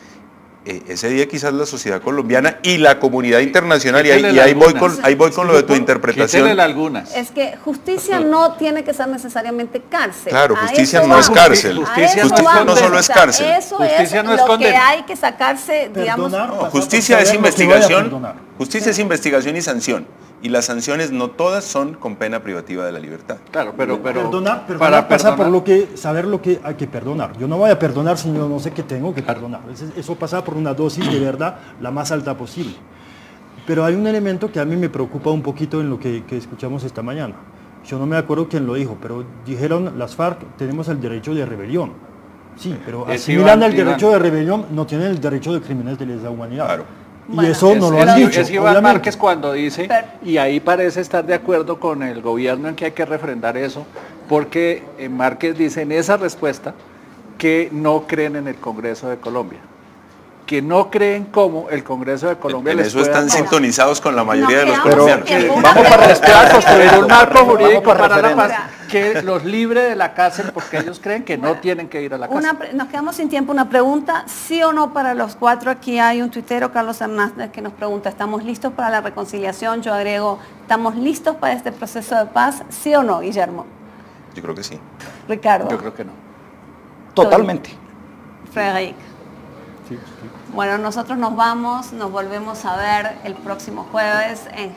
ese día quizás la sociedad colombiana y la comunidad internacional, y Quítele ahí voy algunas. con lo de tu interpretación. Quítele algunas. Es que justicia no tiene que ser necesariamente cárcel. Claro, A justicia eso no es vamos. cárcel. Justicia A eso no vamos. solo es O sea, cárcel. Eso Justicia es no es lo que condena. hay que sacarse, digamos. Perdonar No, pasa justicia por es saber lo que voy a investigación. perdonar. Justicia es investigación y sanción. Y las sanciones no todas son con pena privativa de la libertad. Claro, pero Perdonar para pasa por perdonar, saber lo que hay que perdonar. Yo no voy a perdonar si yo no sé que tengo que perdonar. Eso pasa por una dosis de verdad la más alta posible. Pero hay un elemento que a mí me preocupa un poquito en lo que escuchamos esta mañana. Yo no me acuerdo quién lo dijo, pero dijeron las FARC tenemos el derecho de rebelión. Sí, pero Es asimilan el Iván. derecho de rebelión, no tienen el derecho de crímenes de lesa humanidad. Claro. Y Bueno, eso no lo han dicho. es Iván obviamente. Márquez cuando dice, Pero- y ahí parece estar de acuerdo con el gobierno en que hay que refrendar eso, porque Márquez dice en esa respuesta que no creen en el Congreso de Colombia, que no creen cómo el Congreso de Colombia En les eso puede están dar- sintonizados con la mayoría de los quedamos colombianos. sin tiempo. Vamos para Pueda construir un marco jurídico Vamos para para la paz referéndum. que los libre de la cárcel porque ellos creen que no tienen que ir a la cárcel. Nos quedamos sin tiempo. Una pregunta, sí o no para los cuatro. Aquí hay un tuitero, Carlos Hernández, que nos pregunta, ¿estamos listos para la reconciliación? Yo agrego, ¿estamos listos para este proceso de paz? ¿Sí o no, Guillermo? Yo creo que sí. Ricardo. Yo creo que no. Totalmente. Frederic. Bueno, nosotros nos vamos, nos volvemos a ver el próximo jueves en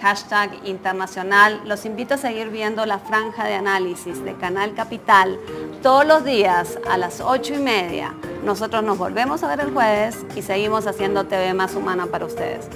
#internacional. Los invito a seguir viendo la franja de análisis de Canal Capital todos los días a las 8:30. Nosotros nos volvemos a ver el jueves y seguimos haciendo TV más humana para ustedes.